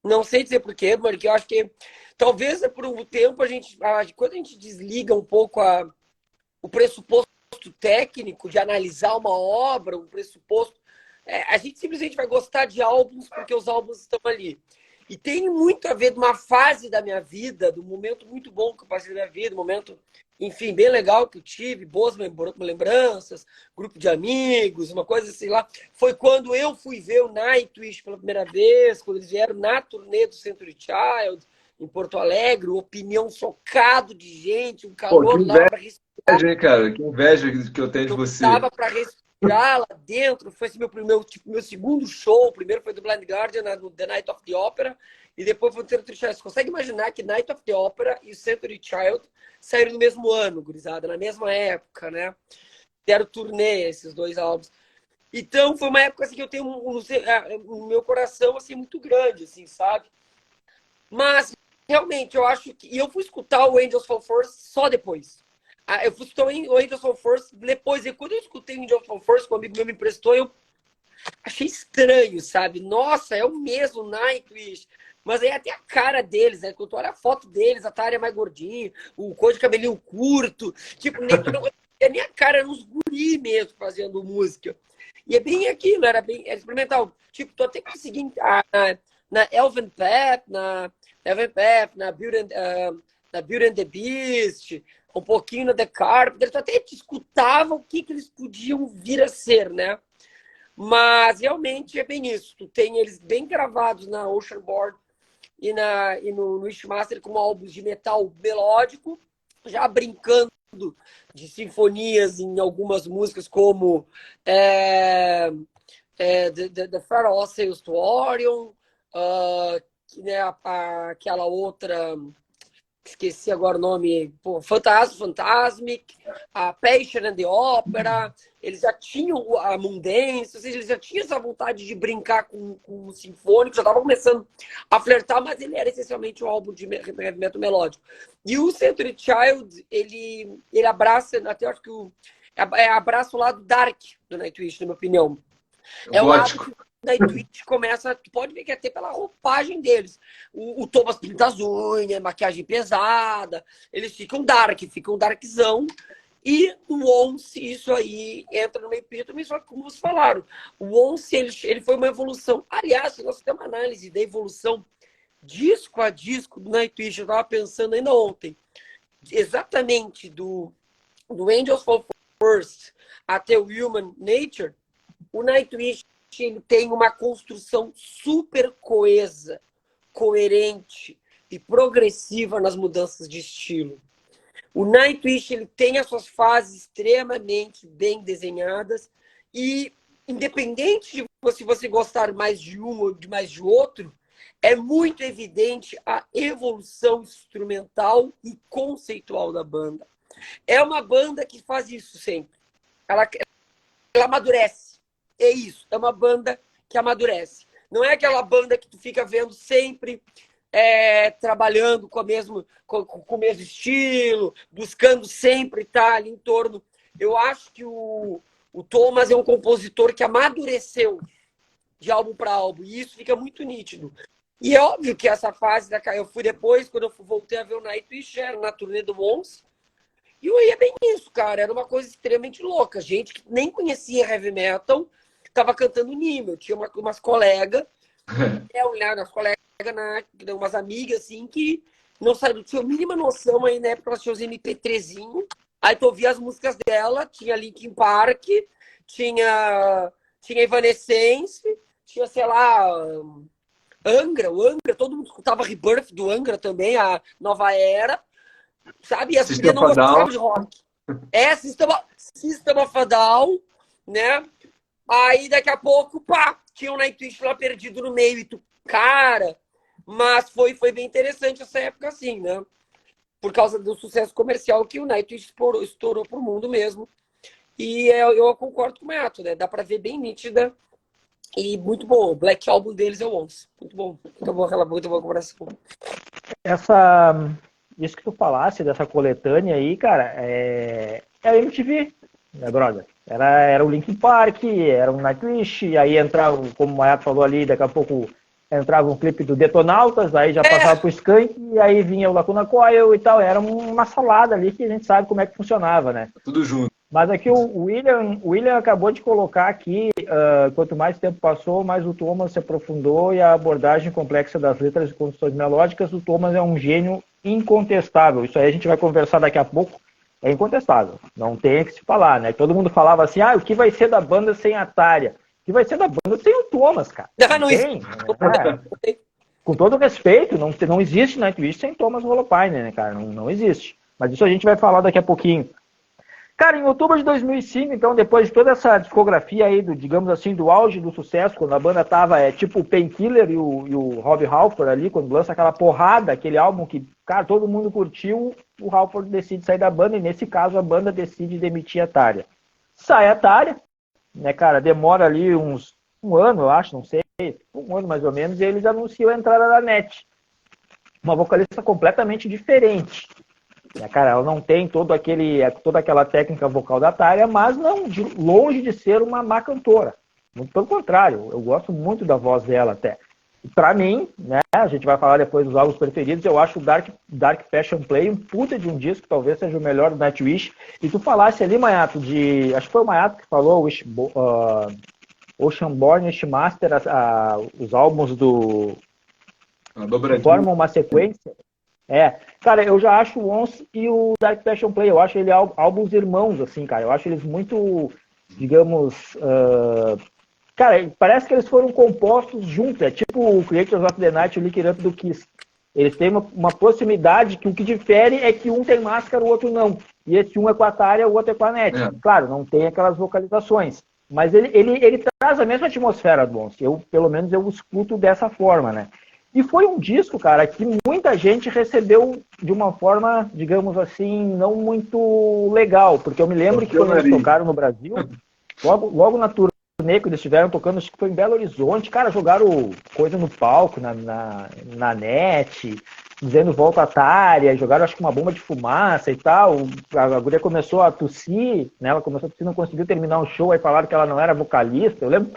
[SPEAKER 3] Não sei dizer porquê, porque eu acho que talvez por um tempo quando a gente desliga um pouco o pressuposto técnico de analisar uma obra, um pressuposto, a gente simplesmente vai gostar de álbuns porque os álbuns estão ali. E tem muito a ver de uma fase da minha vida, de um momento muito bom que eu passei na minha vida, um momento, enfim, bem legal que eu tive, boas lembranças, grupo de amigos, uma coisa assim lá. Foi quando eu fui ver o Nightwish pela primeira vez, quando eles vieram na turnê do Century Child, em Porto Alegre, opinião socado de gente, um calor lá para respirar.
[SPEAKER 1] Cara, que inveja que eu tenho de você.
[SPEAKER 3] Tava para respirar lá dentro, foi esse meu segundo show. O primeiro foi do Blind Guardian, no The Night of the Opera, e depois foi do Century Child. Você consegue imaginar que Night of the Opera e o Century Child saíram no mesmo ano, gurizada, na mesma época, né? Deram turnê esses dois álbuns. Então foi uma época assim, que eu tenho no meu coração assim, muito grande, assim, sabe? Mas realmente eu acho que... E eu fui escutar o Angels Fall First só depois. Eu fui escutar o Angels Fall First depois. E quando eu escutei o Angels Fall First, que um amigo meu me emprestou, achei estranho, sabe? Nossa, é o mesmo Nightwish. Mas aí até a cara deles, né? Quando tu olha a foto deles, a Tária é mais gordinha, o cor de cabelinho curto. Tipo, nem tu não conhecia nem a cara, eram uns guri mesmo fazendo música. E é bem aquilo, era bem experimental. Tipo, tu até conseguia na Elven Path, na Beauty and the Beast, um pouquinho na The Carpenter, tu até te escutava o que eles podiam vir a ser, né? Mas realmente é bem isso. Tu tem eles bem gravados na Oceanborn e no Wishmaster como álbuns de metal melódico, já brincando de sinfonias em algumas músicas como The Pharaoh Sails to Orion, né, aquela outra, esqueci agora o nome, Fantasmic, a Passion and the Opera. Eles já tinham a Mundense, ou seja, eles já tinham essa vontade de brincar com o sinfônico, já estavam começando a flertar, mas ele era essencialmente um álbum de heavy metal melódico. E o Century Child, ele abraça, até acho que abraça o lado dark do Nightwish, na minha opinião. É o lado que o Nightwish começa, tu pode ver que é até pela roupagem deles. O Thomas pinta as unhas, maquiagem pesada, eles ficam darkzão. E o Once, isso aí entra no epítome, só que como vocês falaram, o Once, ele foi uma evolução. Aliás, se nós temos uma análise da evolução disco a disco do Nightwish, eu estava pensando ainda ontem, exatamente do Angels Fall First até o Human Nature, o Nightwish ele tem uma construção super coesa, coerente e progressiva nas mudanças de estilo. O Nightwish ele tem as suas fases extremamente bem desenhadas e, independente de se você gostar mais de um ou de mais de outro, é muito evidente a evolução instrumental e conceitual da banda. É uma banda que faz isso sempre. Ela amadurece. É isso. É uma banda que amadurece. Não é aquela banda que tu fica vendo sempre trabalhando com o mesmo estilo, buscando sempre estar ali em torno. Eu acho que o Thomas é um compositor que amadureceu de álbum para álbum, e isso fica muito nítido. E é óbvio que essa fase eu fui depois, quando eu voltei a ver o Nightwish, era na turnê do Once, e aí é bem isso, cara, era uma coisa extremamente louca. Gente que nem conhecia heavy metal estava cantando Nimo. Eu tinha umas colegas, umas colegas, umas amigas, assim, que não tinha a mínima noção aí, na época elas tinham os MP3zinho, aí tu ouvia as músicas dela, tinha Linkin Park, tinha Evanescence, tinha, sei lá, Angra, todo mundo escutava Rebirth do Angra também, a Nova Era, sabe? E as meninas não gostavam de rock. System of a Down, né? Aí daqui a pouco, pá, tinha um Nightwish lá perdido no meio, e tu, cara, mas foi bem interessante essa época assim, né? Por causa do sucesso comercial que o Nightwish estourou pro mundo mesmo. E eu concordo com o Meato, né? Dá pra ver bem nítida e muito bom. O Black Album deles é o Once. Muito bom. Muito boa comparação.
[SPEAKER 4] Isso que tu falasse dessa coletânea aí, cara, é a MTV, né, brother? Era o Linkin Park, era o Nightwish, aí entrava, como o Maiato falou ali, daqui a pouco entrava um clipe do Detonautas, aí já passava pro Skank, e aí vinha o Lacuna Coil e tal. Era uma salada ali que a gente sabe como é que funcionava, né?
[SPEAKER 1] Tudo junto.
[SPEAKER 4] Mas aqui o William acabou de colocar aqui, quanto mais tempo passou, mais o Thomas se aprofundou e a abordagem complexa das letras e construções melódicas. O Thomas é um gênio incontestável. Isso aí a gente vai conversar daqui a pouco. É incontestável. Não tem o que se falar, né? Todo mundo falava assim, o que vai ser da banda sem a Tária? O que vai ser da banda sem o Thomas, cara? Não tem. Com todo respeito, não existe Nightwish sem Thomas Holopainen, né, cara? Não existe. Mas isso a gente vai falar daqui a pouquinho. Cara, em outubro de 2005, então, depois de toda essa discografia aí, digamos assim, do auge do sucesso, quando a banda tava tipo o Painkiller e o Rob Halford ali, quando lança aquela porrada, aquele álbum que, cara, todo mundo curtiu, o Halford decide sair da banda, e nesse caso a banda decide demitir a Tária. Sai a Tária, né, cara, demora ali um ano, eu acho, não sei, um ano mais ou menos, e eles anunciam a entrada da NET. Uma vocalista completamente diferente. Cara, ela não tem toda aquela técnica vocal da Tária, mas não longe de ser uma má cantora. Muito pelo contrário, eu gosto muito da voz dela até. Pra mim, né, a gente vai falar depois dos álbuns preferidos, eu acho o Dark Passion Play um puta de um disco, talvez seja o melhor do Nightwish. E tu falasse ali, Mayato, acho que foi o Mayato que falou, Oceanborn e Wishmaster, os álbuns formam uma sequência. Cara, eu já acho o Once e o Dark Passion Play, eu acho ele álbuns irmãos, assim, cara. Eu acho eles muito, digamos, cara, parece que eles foram compostos juntos. É tipo o Creators of the Night e o Lick It Up do Kiss. Eles têm uma proximidade que o que difere é que um tem máscara, o outro não. E esse um é com a Tária, o outro é com a Net. Claro, não tem aquelas vocalizações. Mas ele traz a mesma atmosfera do Once. Pelo menos eu escuto dessa forma, né? E foi um disco, cara, que muita gente recebeu de uma forma, digamos assim, não muito legal. Porque eu me lembro que quando eles tocaram no Brasil, logo na turnê que eles estiveram tocando, acho que foi em Belo Horizonte, cara, jogaram coisa no palco, na net, dizendo volta Atária, jogaram acho que uma bomba de fumaça e tal. A guria começou a tossir, né? Ela começou a tossir, não conseguiu terminar o show, aí falaram que ela não era vocalista. Eu lembro.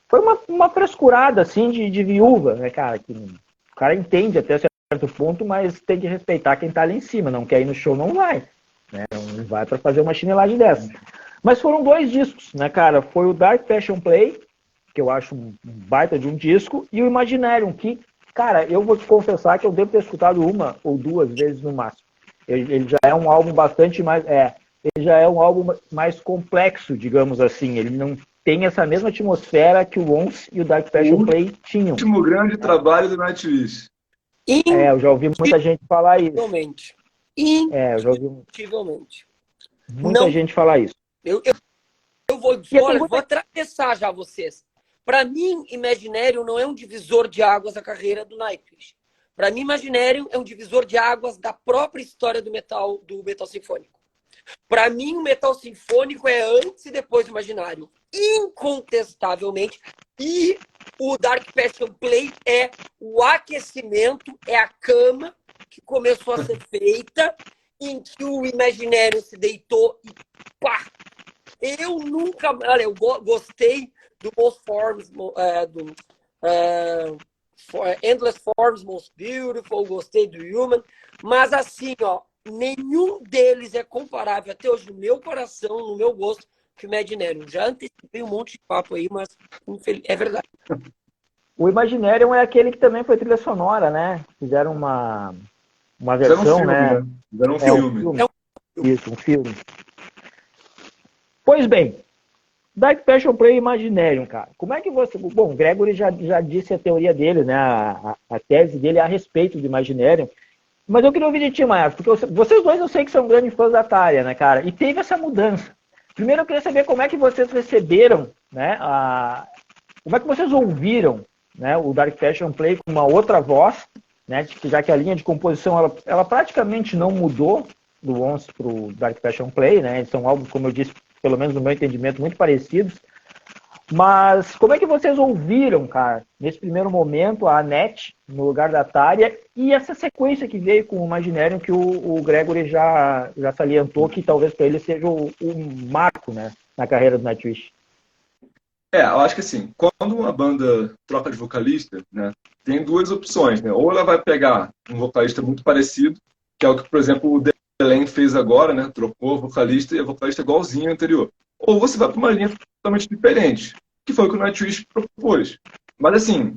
[SPEAKER 4] Foi uma frescurada, assim, de viúva, né, cara? Que o cara entende até certo ponto, mas tem que respeitar quem tá ali em cima. Não quer ir no show, não vai. Né? Não vai pra fazer uma chinelagem dessa. Mas foram 2 discos, né, cara? Foi o Dark Passion Play, que eu acho um baita de um disco, e o Imaginarium, que, cara, eu vou te confessar que eu devo ter escutado 1 ou 2 vezes no máximo. Ele já é um álbum bastante mais... ele já é um álbum mais complexo, digamos assim. Ele não tem essa mesma atmosfera que o Once e o Dark Passion Play tinham.
[SPEAKER 5] O último grande trabalho do Nightwish.
[SPEAKER 4] Eu já ouvi muita gente falar isso.
[SPEAKER 3] Indiscutivelmente.
[SPEAKER 4] Eu já ouvi muita gente falar isso.
[SPEAKER 3] Eu vou atravessar já vocês. Para mim, Imaginarium não é um divisor de águas da carreira do Nightwish. Para mim, Imaginarium é um divisor de águas da própria história do metal sinfônico. Para mim, o metal sinfônico é antes e depois do Imaginarium. Incontestavelmente. E o Dark Passion Play é o aquecimento, é a cama que começou a ser feita, em que o Imaginarium se deitou e pá! Eu nunca... Olha, eu gostei do Most Forms, Endless Forms, Most Beautiful, gostei do Human, mas assim, ó, nenhum deles é comparável até hoje no meu coração, no meu gosto, que o Imaginarium. Já antecipei um monte de papo aí, mas é verdade.
[SPEAKER 4] O Imaginarium é aquele que também foi trilha sonora, né? Fizeram uma versão,
[SPEAKER 5] filme,
[SPEAKER 4] né?
[SPEAKER 5] Fizeram um filme.
[SPEAKER 4] Isso, um filme. Pois bem, Dark Passion Play e Imaginarium, cara. Como é que você... Bom, o Gregory já disse a teoria dele, né? A tese dele a respeito do Imaginarium. Mas eu queria ouvir de ti, Maia, porque vocês dois eu sei que são grandes fãs da Tária, né, cara? E teve essa mudança. Primeiro eu queria saber como é que vocês receberam, né? Como é que vocês ouviram, né, o Dark Passion Play com uma outra voz, né? Já que a linha de composição ela praticamente não mudou do Once pro Dark Passion Play, né? Eles são álbuns, como eu disse, pelo menos no meu entendimento, muito parecidos. Mas como é que vocês ouviram, cara, nesse primeiro momento, a Net no lugar da Tária e essa sequência que veio com o Imaginarium que o Gregory já salientou que talvez para ele seja um marco, né, na carreira do Nightwish?
[SPEAKER 5] Eu acho que assim, quando uma banda troca de vocalista, né, tem 2 opções, né? Ou ela vai pegar um vocalista muito parecido, que é o que, por exemplo, o Delain fez agora, né? Trocou o vocalista e a vocalista igualzinho ao anterior. Ou você vai para uma linha totalmente diferente, que foi o que o Nightwish propôs. Mas assim,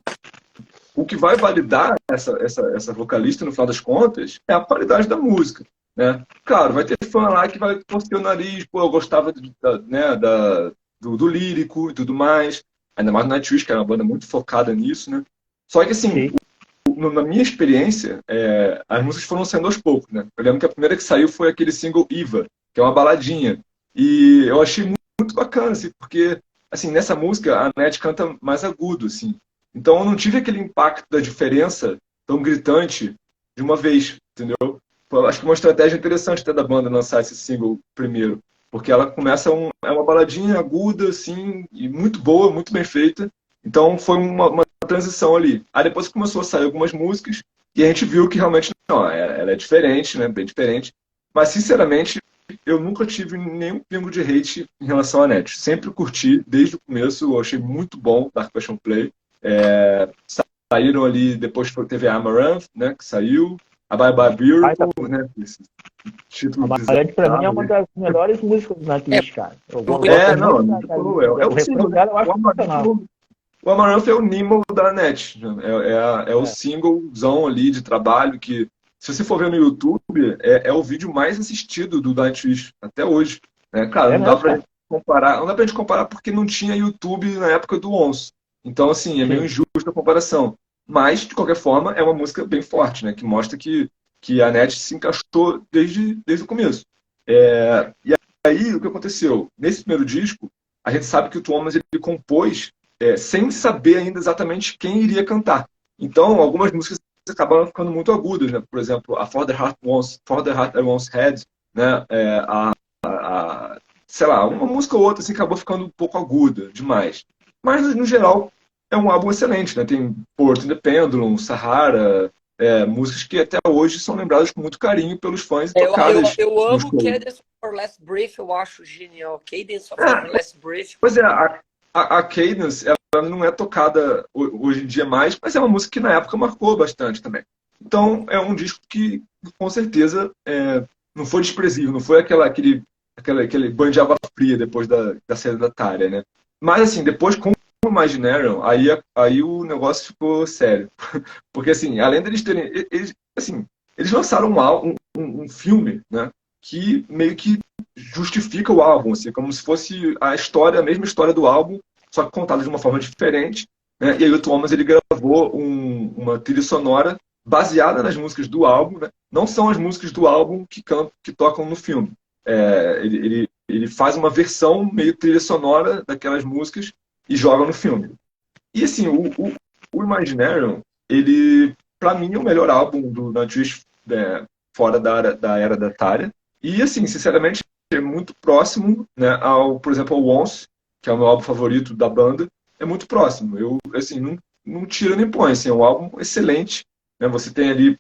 [SPEAKER 5] o que vai validar essa vocalista, no final das contas, é a qualidade da música, né? Claro, vai ter fã lá que vai torcer o nariz, pô, eu gostava do lírico e tudo mais, ainda mais no Nightwish, que era uma banda muito focada nisso, né? Só que assim, na minha experiência, as músicas foram saindo aos poucos, né? Eu lembro que a primeira que saiu foi aquele single Eva, que é uma baladinha, e eu achei muito bacana, assim, porque assim, nessa música a Net canta mais agudo, assim. Então eu não tive aquele impacto da diferença tão gritante de uma vez, entendeu? Eu acho que é uma estratégia interessante até da banda lançar esse single primeiro, porque ela começa é uma baladinha aguda, assim, e muito boa, muito bem feita. Então foi uma transição ali. Aí depois começou a sair algumas músicas e a gente viu que realmente não, ela é diferente, né? Bem diferente. Mas sinceramente eu nunca tive nenhum pingo de hate em relação à NET. Sempre curti, desde o começo, eu achei muito bom Dark Passion Play. Saíram ali, depois teve a Amaranth, né, que saiu, a Bye Bye Beautiful, né, esse título
[SPEAKER 4] Amaranth, pra mim, é uma das melhores músicas do Nightwish, cara. Eu gosto
[SPEAKER 5] não,
[SPEAKER 4] muito
[SPEAKER 5] é o single, né?
[SPEAKER 4] dela, eu acho sensacional.
[SPEAKER 5] O Amaranth é o Nemo da NET, né? É o singlezão ali de trabalho que, se você for ver no YouTube, é o vídeo mais assistido do Nightwish até hoje. Né? Cara, não dá pra gente comparar, não dá pra gente comparar porque não tinha YouTube na época do Once. Então, assim, é meio injusta a comparação. Mas, de qualquer forma, é uma música bem forte, né? Que mostra que a NET se encaixou desde o começo. E aí, o que aconteceu? Nesse primeiro disco, a gente sabe que o Thomas ele compôs sem saber ainda exatamente quem iria cantar. Então, algumas músicas acabaram ficando muito agudas, né? Por exemplo, a For the Heart I Once Had, né? Sei lá, uma música ou outra assim, acabou ficando um pouco aguda demais. Mas, no geral, é um álbum excelente, né? Tem Port in the Pendulum, Sahara, músicas que até hoje são lembradas com muito carinho pelos fãs e tocadas.
[SPEAKER 3] Eu amo Cadence of Our Last Breath, eu acho genial. Cadence of Our Last Breath.
[SPEAKER 5] Pois é, a Cadence, ela não é tocada hoje em dia mais, mas é uma música que na época marcou bastante também. Então, é um disco que, com certeza, não foi desprezível, não foi aquele banho de água fria depois da saída da Tária, né? Mas, assim, depois com o Imaginarium, aí o negócio ficou sério. Porque, assim, além deles terem... Eles lançaram um filme, né? Que meio que justifica o álbum, assim, como se fosse a mesma história do álbum, só que contada de uma forma diferente. Né? E aí o Thomas ele gravou uma trilha sonora baseada nas músicas do álbum. Né? Não são as músicas do álbum que tocam no filme. Ele faz uma versão meio trilha sonora daquelas músicas e joga no filme. E assim, o Imaginarium, ele, pra mim, é o melhor álbum do Nightwish fora da era da Tária. E assim, sinceramente, é muito próximo, né, por exemplo, ao Once, que é o meu álbum favorito da banda, é muito próximo. Eu, assim, não tira nem põe, assim, é um álbum excelente, né, você tem ali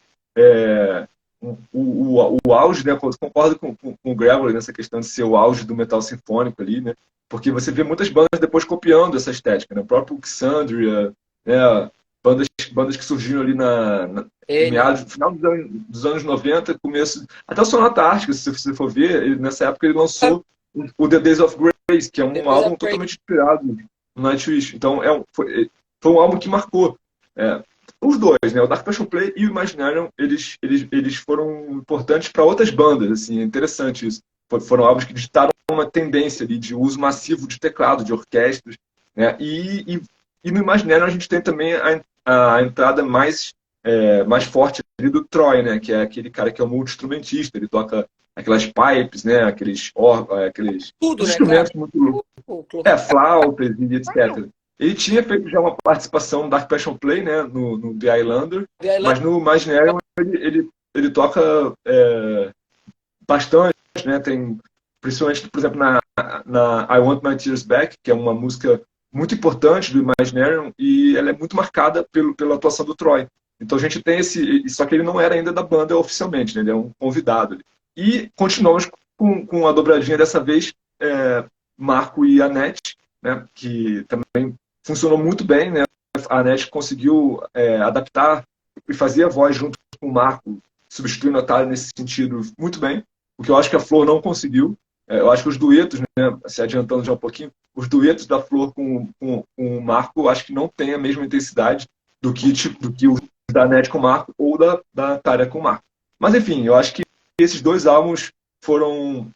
[SPEAKER 5] o auge, né, eu concordo com o Gregory nessa questão de ser o auge do metal sinfônico ali, né, porque você vê muitas bandas depois copiando essa estética, né, o próprio Xandria, né, bandas que surgiram ali no final dos anos 90, começo. Até o Sonata Ártica, se você for ver, nessa época ele lançou o The Days of Grace, que é um álbum totalmente inspirado no Nightwish. Então foi um álbum que marcou. Os dois, né? O Dark Passion Play e o Imaginarium, eles foram importantes para outras bandas. Assim, é interessante isso. Foram álbuns que ditaram uma tendência ali de uso massivo de teclado, de orquestras. Né? E no Imaginarium a gente tem também a entrada mais forte ali do Troy, né? Que é aquele cara que é um multi-instrumentista. Ele toca aquelas pipes, né? Aqueles
[SPEAKER 3] tudo, né,
[SPEAKER 5] instrumentos
[SPEAKER 3] cara?
[SPEAKER 5] muito... flautas e etc. Ele tinha feito já uma participação no Dark Passion Play, né? No The Islander. Mas no Imaginarium ele toca bastante, né? Tem, principalmente, por exemplo, na I Want My Tears Back, que é uma música muito importante do Imaginarium, e ela é muito marcada pela atuação do Troy. Então a gente tem só que ele não era ainda da banda oficialmente, né? Ele é um convidado. E continuamos com a dobradinha dessa vez, Marco e a NET, né? Que também funcionou muito bem, né? A NET conseguiu adaptar e fazer a voz junto com o Marco, substituindo a Tália nesse sentido muito bem, o que eu acho que a Flor não conseguiu. Eu acho que os duetos, né, se adiantando já um pouquinho, os duetos da Flor com o Marco, eu acho que não tem a mesma intensidade do que os da NET com o Marco ou da Tália com o Marco. Mas, enfim, eu acho que esses dois álbuns foram...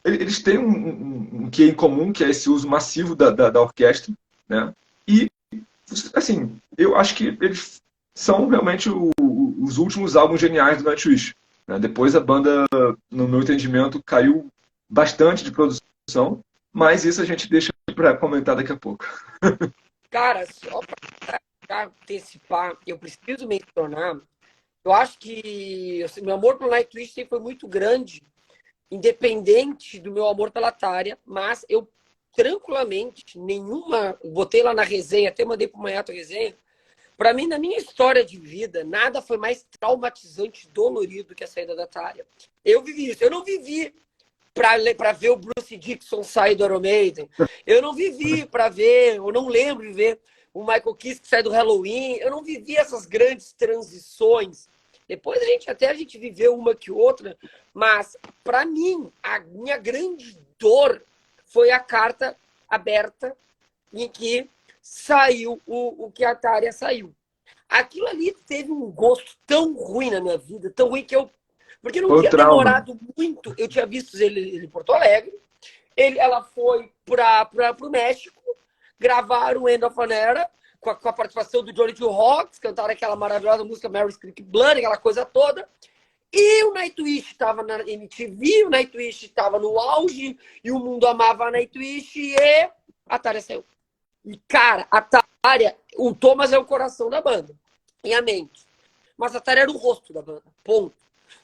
[SPEAKER 5] eles têm um quê em comum, que é esse uso massivo da orquestra, né? E, assim, eu acho que eles são realmente os últimos álbuns geniais do Nightwish. Né? Depois a banda, no meu entendimento, caiu bastante de produção, mas isso a gente deixa para comentar daqui a pouco.
[SPEAKER 3] Cara, só para antecipar, eu preciso mencionar, eu acho que assim, meu amor pelo Nightwish sempre foi muito grande, independente do meu amor pela Tária, mas eu tranquilamente, botei lá na resenha, até mandei pro Manhato a resenha, Pra mim, na minha história de vida, nada foi mais traumatizante e dolorido que a saída da Tária. Eu vivi isso. Eu não vivi pra ver o Bruce Dickinson sair do Iron Maiden. Eu não vivi pra ver, eu não lembro de ver o Michael Kiske sair do Halloween. Eu não vivi essas grandes transições. Depois a gente viveu uma que outra, mas pra mim, a minha grande dor foi a carta aberta em que saiu o que a Tária saiu. Aquilo ali teve um gosto tão ruim na minha vida, tão ruim que eu... Porque não tinha demorado muito. Eu tinha visto ele em Porto Alegre. Ela foi para o México, gravaram o End of an Era, com a participação do Johnny Two Hawks, cantaram aquela maravilhosa música Mary's Creek Blood, aquela coisa toda. E o Nightwish estava na MTV, o Nightwish estava no auge, e o mundo amava a Nightwish, e a Tária saiu. E, cara, a Tária, o Thomas é o coração da banda, e a mente. Mas a Tária era o rosto da banda, ponto.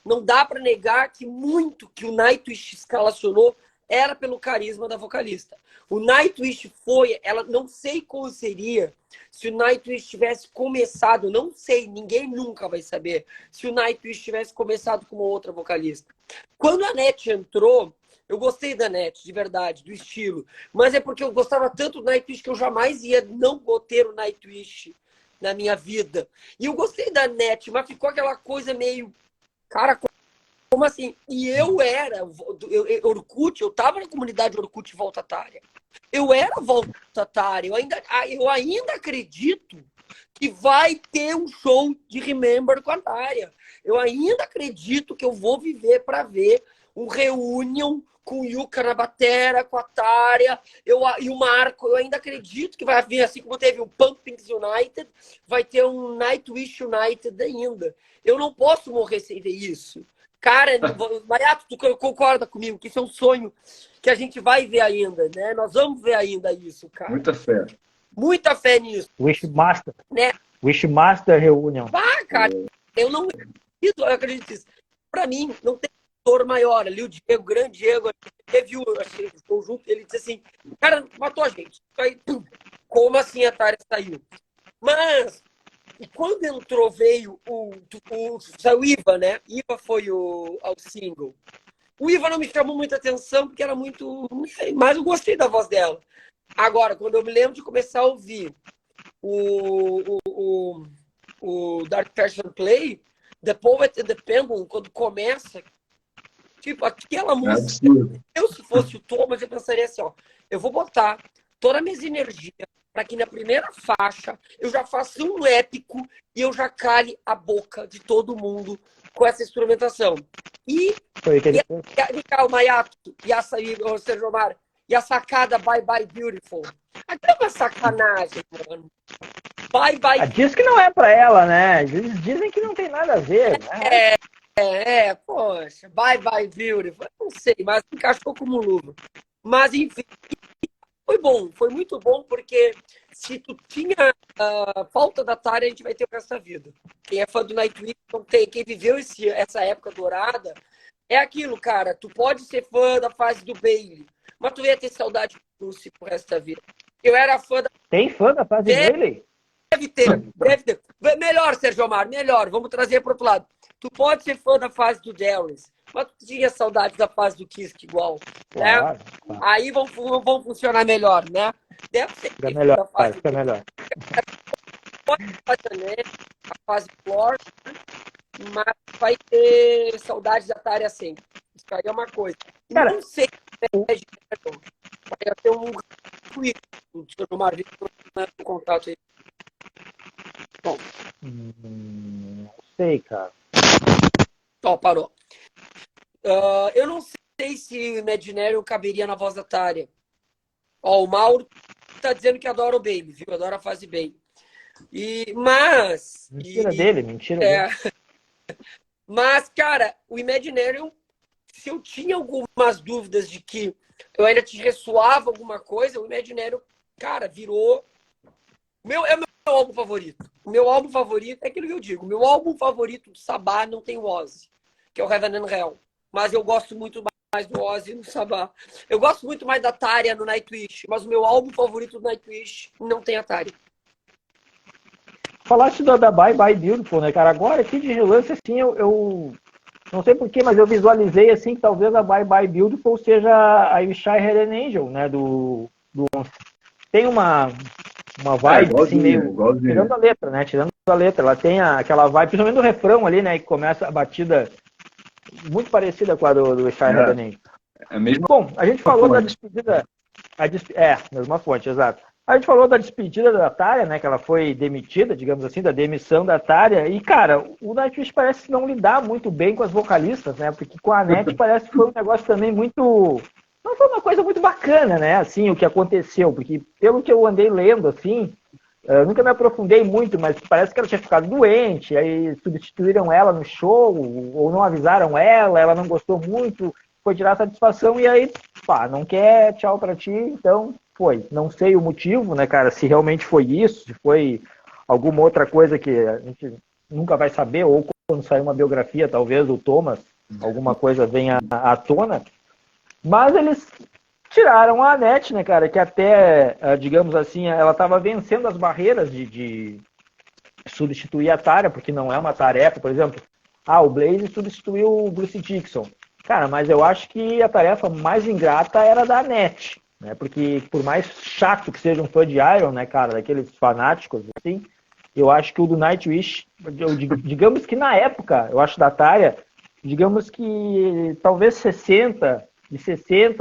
[SPEAKER 3] Não dá para negar que muito que o Nightwish escalacionou era pelo carisma da vocalista. O Nightwish ela não sei como seria se o Nightwish tivesse começado, não sei, ninguém nunca vai saber, se o Nightwish tivesse começado com uma outra vocalista. Quando a Net entrou, eu gostei da Net, de verdade, do estilo, mas é porque eu gostava tanto do Nightwish que eu jamais ia não ter o Nightwish na minha vida. E eu gostei da Net, mas ficou aquela coisa meio... Cara, como assim? E Orkut, eu tava na comunidade Orkut Volta Tária. Eu era Volta Tária. Eu ainda acredito que vai ter um show de Remember com a Tária. Eu ainda acredito que eu vou viver para ver um reunion com o Yuka na batera, com a Tária, e o Marco. Eu ainda acredito que vai haver, assim como teve o Pumpkins United, vai ter um Nightwish United ainda. Eu não posso morrer sem ver isso. Cara, Maiato, tu concorda comigo que isso é um sonho que a gente vai ver ainda, né? Nós vamos ver ainda isso, cara.
[SPEAKER 5] Muita fé.
[SPEAKER 3] Muita fé nisso.
[SPEAKER 4] Wishmaster.
[SPEAKER 3] Né?
[SPEAKER 4] Wishmaster Reunion.
[SPEAKER 3] Ah, cara, eu não acredito nisso. Pra mim, não tem dor maior. Ali o Diego, o grande Diego, reviu o conjunto, ele disse assim, cara, matou a gente. Aí, como assim a Tária saiu? Mas... E quando entrou, veio saiu o Iva, né? Iva foi o single. O Iva não me chamou muita atenção, porque era muito... Não sei, mas eu gostei da voz dela. Agora, quando eu me lembro de começar a ouvir o Dark Fashion Play, The Poet and the Penguin, quando começa, tipo, aquela música... Eu, se fosse o Thomas, eu pensaria assim, ó, eu vou botar todas as minhas energias para que na primeira faixa eu já faça um épico e eu já cale a boca de todo mundo com essa instrumentação. E o Maiato e o Sérgio Omar, e a sacada Bye Bye Beautiful. Aqui é uma sacanagem, mano. Bye Bye.
[SPEAKER 4] Diz que não é para ela, né? Eles dizem que não tem nada a ver, né?
[SPEAKER 3] Poxa, Bye Bye Beautiful. Eu não sei, mas encaixou como luva. Mas, enfim, foi bom, foi muito bom, porque se tu tinha falta da Tária, a gente vai ter o resto da vida. Quem é fã do Nightwish não tem. Quem viveu essa época dourada, é aquilo, cara. Tu pode ser fã da fase do Bailey, mas tu ia ter saudade do Bruce pro resto da vida. Eu era fã da...
[SPEAKER 4] Tem fã da fase do Bailey?
[SPEAKER 3] Deve ter. Melhor, Sérgio Omar, melhor. Vamos trazer para outro lado. Tu pode ser fã da fase do Darius, mas tu tinha saudade da fase do Kiske igual.
[SPEAKER 4] Claro,
[SPEAKER 3] né?
[SPEAKER 4] claro.
[SPEAKER 3] Aí vão funcionar melhor, né? Deve ser.
[SPEAKER 4] Fica melhor, fica melhor.
[SPEAKER 3] Pode fazer a fase Floor, mas vai ter saudade da Tária sempre. Isso aí é uma coisa.
[SPEAKER 4] Cara,
[SPEAKER 3] não sei se vai ter um tweet do Omar no contato aí. Bom.
[SPEAKER 4] Não sei, cara.
[SPEAKER 3] Ó, parou. Eu não sei se o Imaginarium caberia na voz da Tária. Ó, o Mauro tá dizendo que adora o Baby, viu? Adora a fase Baby.
[SPEAKER 4] Mentira dele.
[SPEAKER 3] Mas, cara, o Imaginarium, se eu tinha algumas dúvidas de que eu ainda te ressoava alguma coisa, o Imaginarium, cara, virou... É o meu álbum favorito. O meu álbum favorito é aquilo que eu digo. O meu álbum favorito do Sabá não tem o Ozzy, que é o Heaven and Hell. Mas eu gosto muito mais do Ozzy no Sabá. Eu gosto muito mais da Tária no Nightwish, mas o meu álbum favorito do Nightwish não tem a Tária.
[SPEAKER 4] falaste da Bye Bye Beautiful, né, cara? Agora, aqui de relance, assim, eu não sei porquê, mas eu visualizei, assim, que talvez a Bye Bye Beautiful seja a Shy Hidden Angel, né, do tem uma vibe, assim, meio...
[SPEAKER 5] igualzinho.
[SPEAKER 4] Tirando a letra, né? Tirando a letra. Ela tem aquela vibe, principalmente do refrão ali, né? Que começa a batida muito parecida com a do Shy Hidden Angel.
[SPEAKER 5] É a mesma
[SPEAKER 4] Bom, a gente falou
[SPEAKER 5] fonte.
[SPEAKER 4] da despedida... mesma fonte, exato. A gente falou da despedida da Tária, né? Que ela foi demitida, digamos assim, da demissão da Tária. E, cara, o Nightwish parece não lidar muito bem com as vocalistas, né? Porque com a Anette parece que foi um negócio também muito... Não foi uma coisa muito bacana, né? Assim, o que aconteceu. Porque, pelo que eu andei lendo, assim... Eu nunca me aprofundei muito, mas parece que ela tinha ficado doente, aí substituíram ela no show, ou não avisaram ela não gostou muito, foi tirar satisfação e aí, pá, não quer, tchau pra ti, então foi. Não sei o motivo, né, cara, se realmente foi isso, se foi alguma outra coisa que a gente nunca vai saber, ou quando sair uma biografia, talvez, o Thomas, alguma coisa venha à tona, mas eles tiraram a Anette, né, cara, que até, digamos assim, ela estava vencendo as barreiras de substituir a Tária, porque não é uma tarefa, por exemplo, o Blaze substituiu o Bruce Dickinson. Cara, mas eu acho que a tarefa mais ingrata era da Anette, né, porque por mais chato que seja um fã de Iron, né, cara, daqueles fanáticos, assim, eu acho que o do Nightwish, digamos que na época, eu acho da Tária, digamos que talvez 60%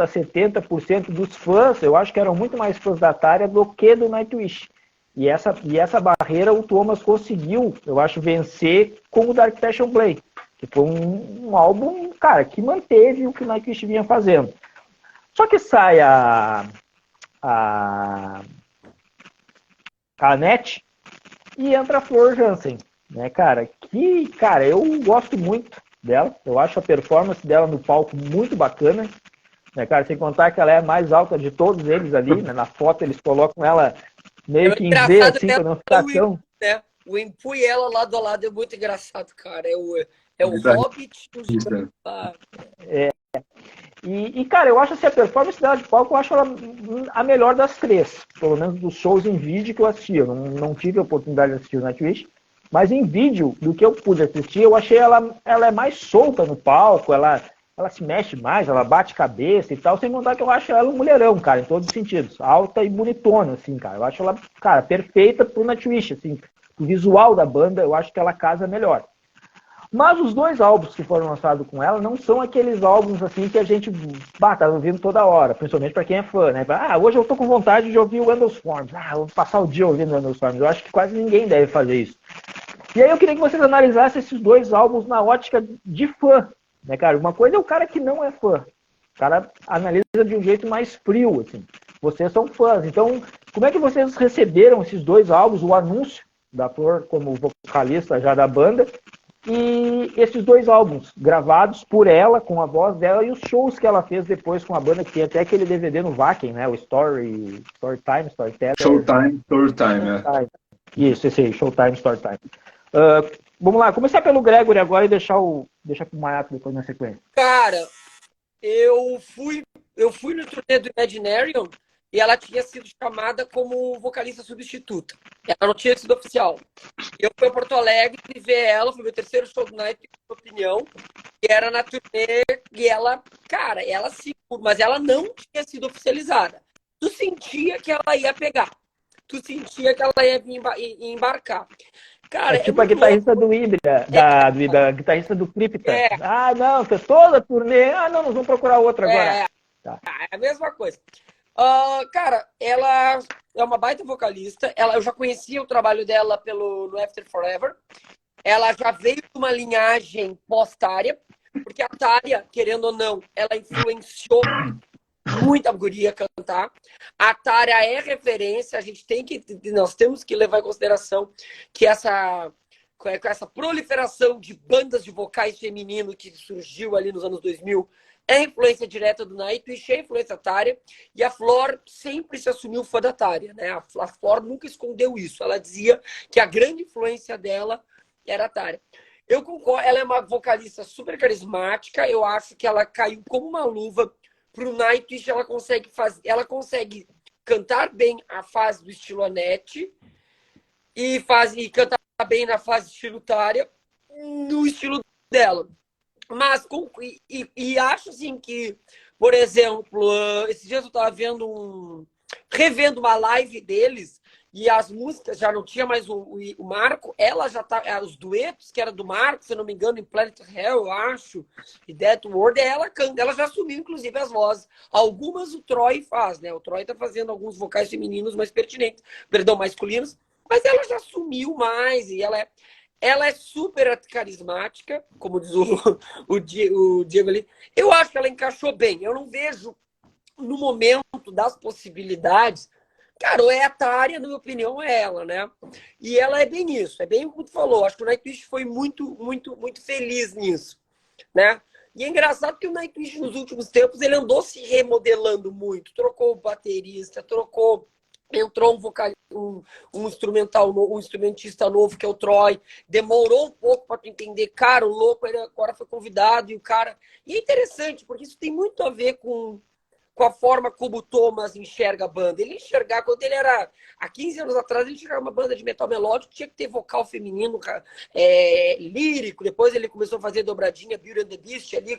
[SPEAKER 4] a 70% dos fãs, eu acho que eram muito mais fãs da Tária do que do Nightwish. E essa barreira o Thomas conseguiu, eu acho, vencer com o Dark Passion Play, que foi um álbum, cara, que manteve o que o Nightwish vinha fazendo. Só que sai a Anette e entra a Flor Jansen, né, cara? Que, cara, eu gosto muito dela. Eu acho a performance dela no palco muito bacana, né, cara? Sem contar que ela é a mais alta de todos eles ali, né? Na foto eles colocam ela meio que em Z, assim, pra não ficar tão...
[SPEAKER 3] Né? O Impu e ela lado a lado é muito engraçado, cara. É o Hobbit dos...
[SPEAKER 4] E, cara, eu acho assim, a performance dela de palco, eu acho ela a melhor das três. Pelo menos dos shows em vídeo que eu assisti. Eu não tive a oportunidade de assistir o Nightwish. Mas em vídeo, do que eu pude assistir, eu achei ela é mais solta no palco, ela se mexe mais, ela bate cabeça e tal, sem contar que eu acho ela um mulherão, cara, em todos os sentidos. Alta e bonitona, assim, cara. Eu acho ela, cara, perfeita pro Nightwish, assim. O visual da banda, eu acho que ela casa melhor. Mas os dois álbuns que foram lançados com ela não são aqueles álbuns, assim, que a gente tá ouvindo toda hora, principalmente para quem é fã, né? Hoje eu tô com vontade de ouvir o Endlessforms. Vou passar o dia ouvindo o Endlessforms. Eu acho que quase ninguém deve fazer isso. E aí eu queria que vocês analisassem esses dois álbuns na ótica de fã, né, cara? Uma coisa é o cara que não é fã. O cara analisa de um jeito mais frio, assim. Vocês são fãs. Então, como é que vocês receberam esses dois álbuns, o anúncio da Flor como vocalista já da banda, e esses dois álbuns gravados por ela, com a voz dela, e os shows que ela fez depois com a banda, que tem até aquele DVD no Wacken, né? O Storytime, Storyteller.
[SPEAKER 5] Showtime, Storytime,
[SPEAKER 4] Isso, esse aí, Showtime, Storytime. Vamos lá, começar pelo Gregory agora e deixar pro Mayato depois na sequência.
[SPEAKER 3] Cara, eu fui no turnê do Imaginarium e ela tinha sido chamada como vocalista substituta. Ela não tinha sido oficial. Eu fui a Porto Alegre ver ela, foi meu terceiro show do Night, na minha opinião, que era na turnê, e ela, cara, ela sim, mas ela não tinha sido oficializada. Tu sentia que ela ia pegar. Tu sentia que ela ia embarcar. Cara,
[SPEAKER 4] tipo a guitarrista do Hydra, da guitarrista do Crypta. Não, fez toda a turnê. Não, nós vamos procurar outra agora.
[SPEAKER 3] É a mesma coisa. Cara, ela é uma baita vocalista. Eu já conhecia o trabalho dela no After Forever. Ela já veio de uma linhagem pós-Tária, porque a Tária, querendo ou não, ela influenciou muita guria cantar. A Tária é referência, nós temos que levar em consideração que com essa proliferação de bandas de vocais feminino que surgiu ali nos anos 2000, é influência direta do Nightwish, é influência Tária, e a Flor sempre se assumiu fã da Tária, né? A Flor nunca escondeu isso, ela dizia que a grande influência dela era a Tária. Eu concordo, ela é uma vocalista super carismática, eu acho que ela caiu como uma luva pro Nightwish. Ela consegue cantar bem a fase do estilo Anette e cantar bem na fase estilutária, no estilo dela. Mas, e acho assim que, por exemplo, esses dias eu estava revendo uma live deles, e as músicas já não tinha mais o Marco, ela já tá, os duetos que era do Marco, se eu não me engano, em Planet Hell, eu acho, e Death World, ela já assumiu, inclusive, as vozes. Algumas o Troy faz, né? O Troy tá fazendo alguns vocais femininos mais pertinentes, perdão, masculinos, mas ela já assumiu mais, e ela é super carismática, como diz o Diego ali. Eu acho que ela encaixou bem. Eu não vejo, no momento das possibilidades, cara, ou é a Tária, na minha opinião, é ela, né? E ela é bem isso, é bem o que tu falou. Acho que o Nightwish foi muito, muito, muito feliz nisso, né? E é engraçado que o Nightwish, nos últimos tempos, ele andou se remodelando muito. Trocou o baterista, entrou um instrumental, um instrumentista novo, que é o Troy. Demorou um pouco para tu entender. Cara, o louco, ele agora foi convidado, e o cara... E é interessante, porque isso tem muito a ver com a forma como o Thomas enxerga a banda. Ele enxergar, quando ele era... Há 15 anos atrás, ele enxergava uma banda de metal melódico, tinha que ter vocal feminino, lírico. Depois ele começou a fazer dobradinha, Beauty and the Beast, ali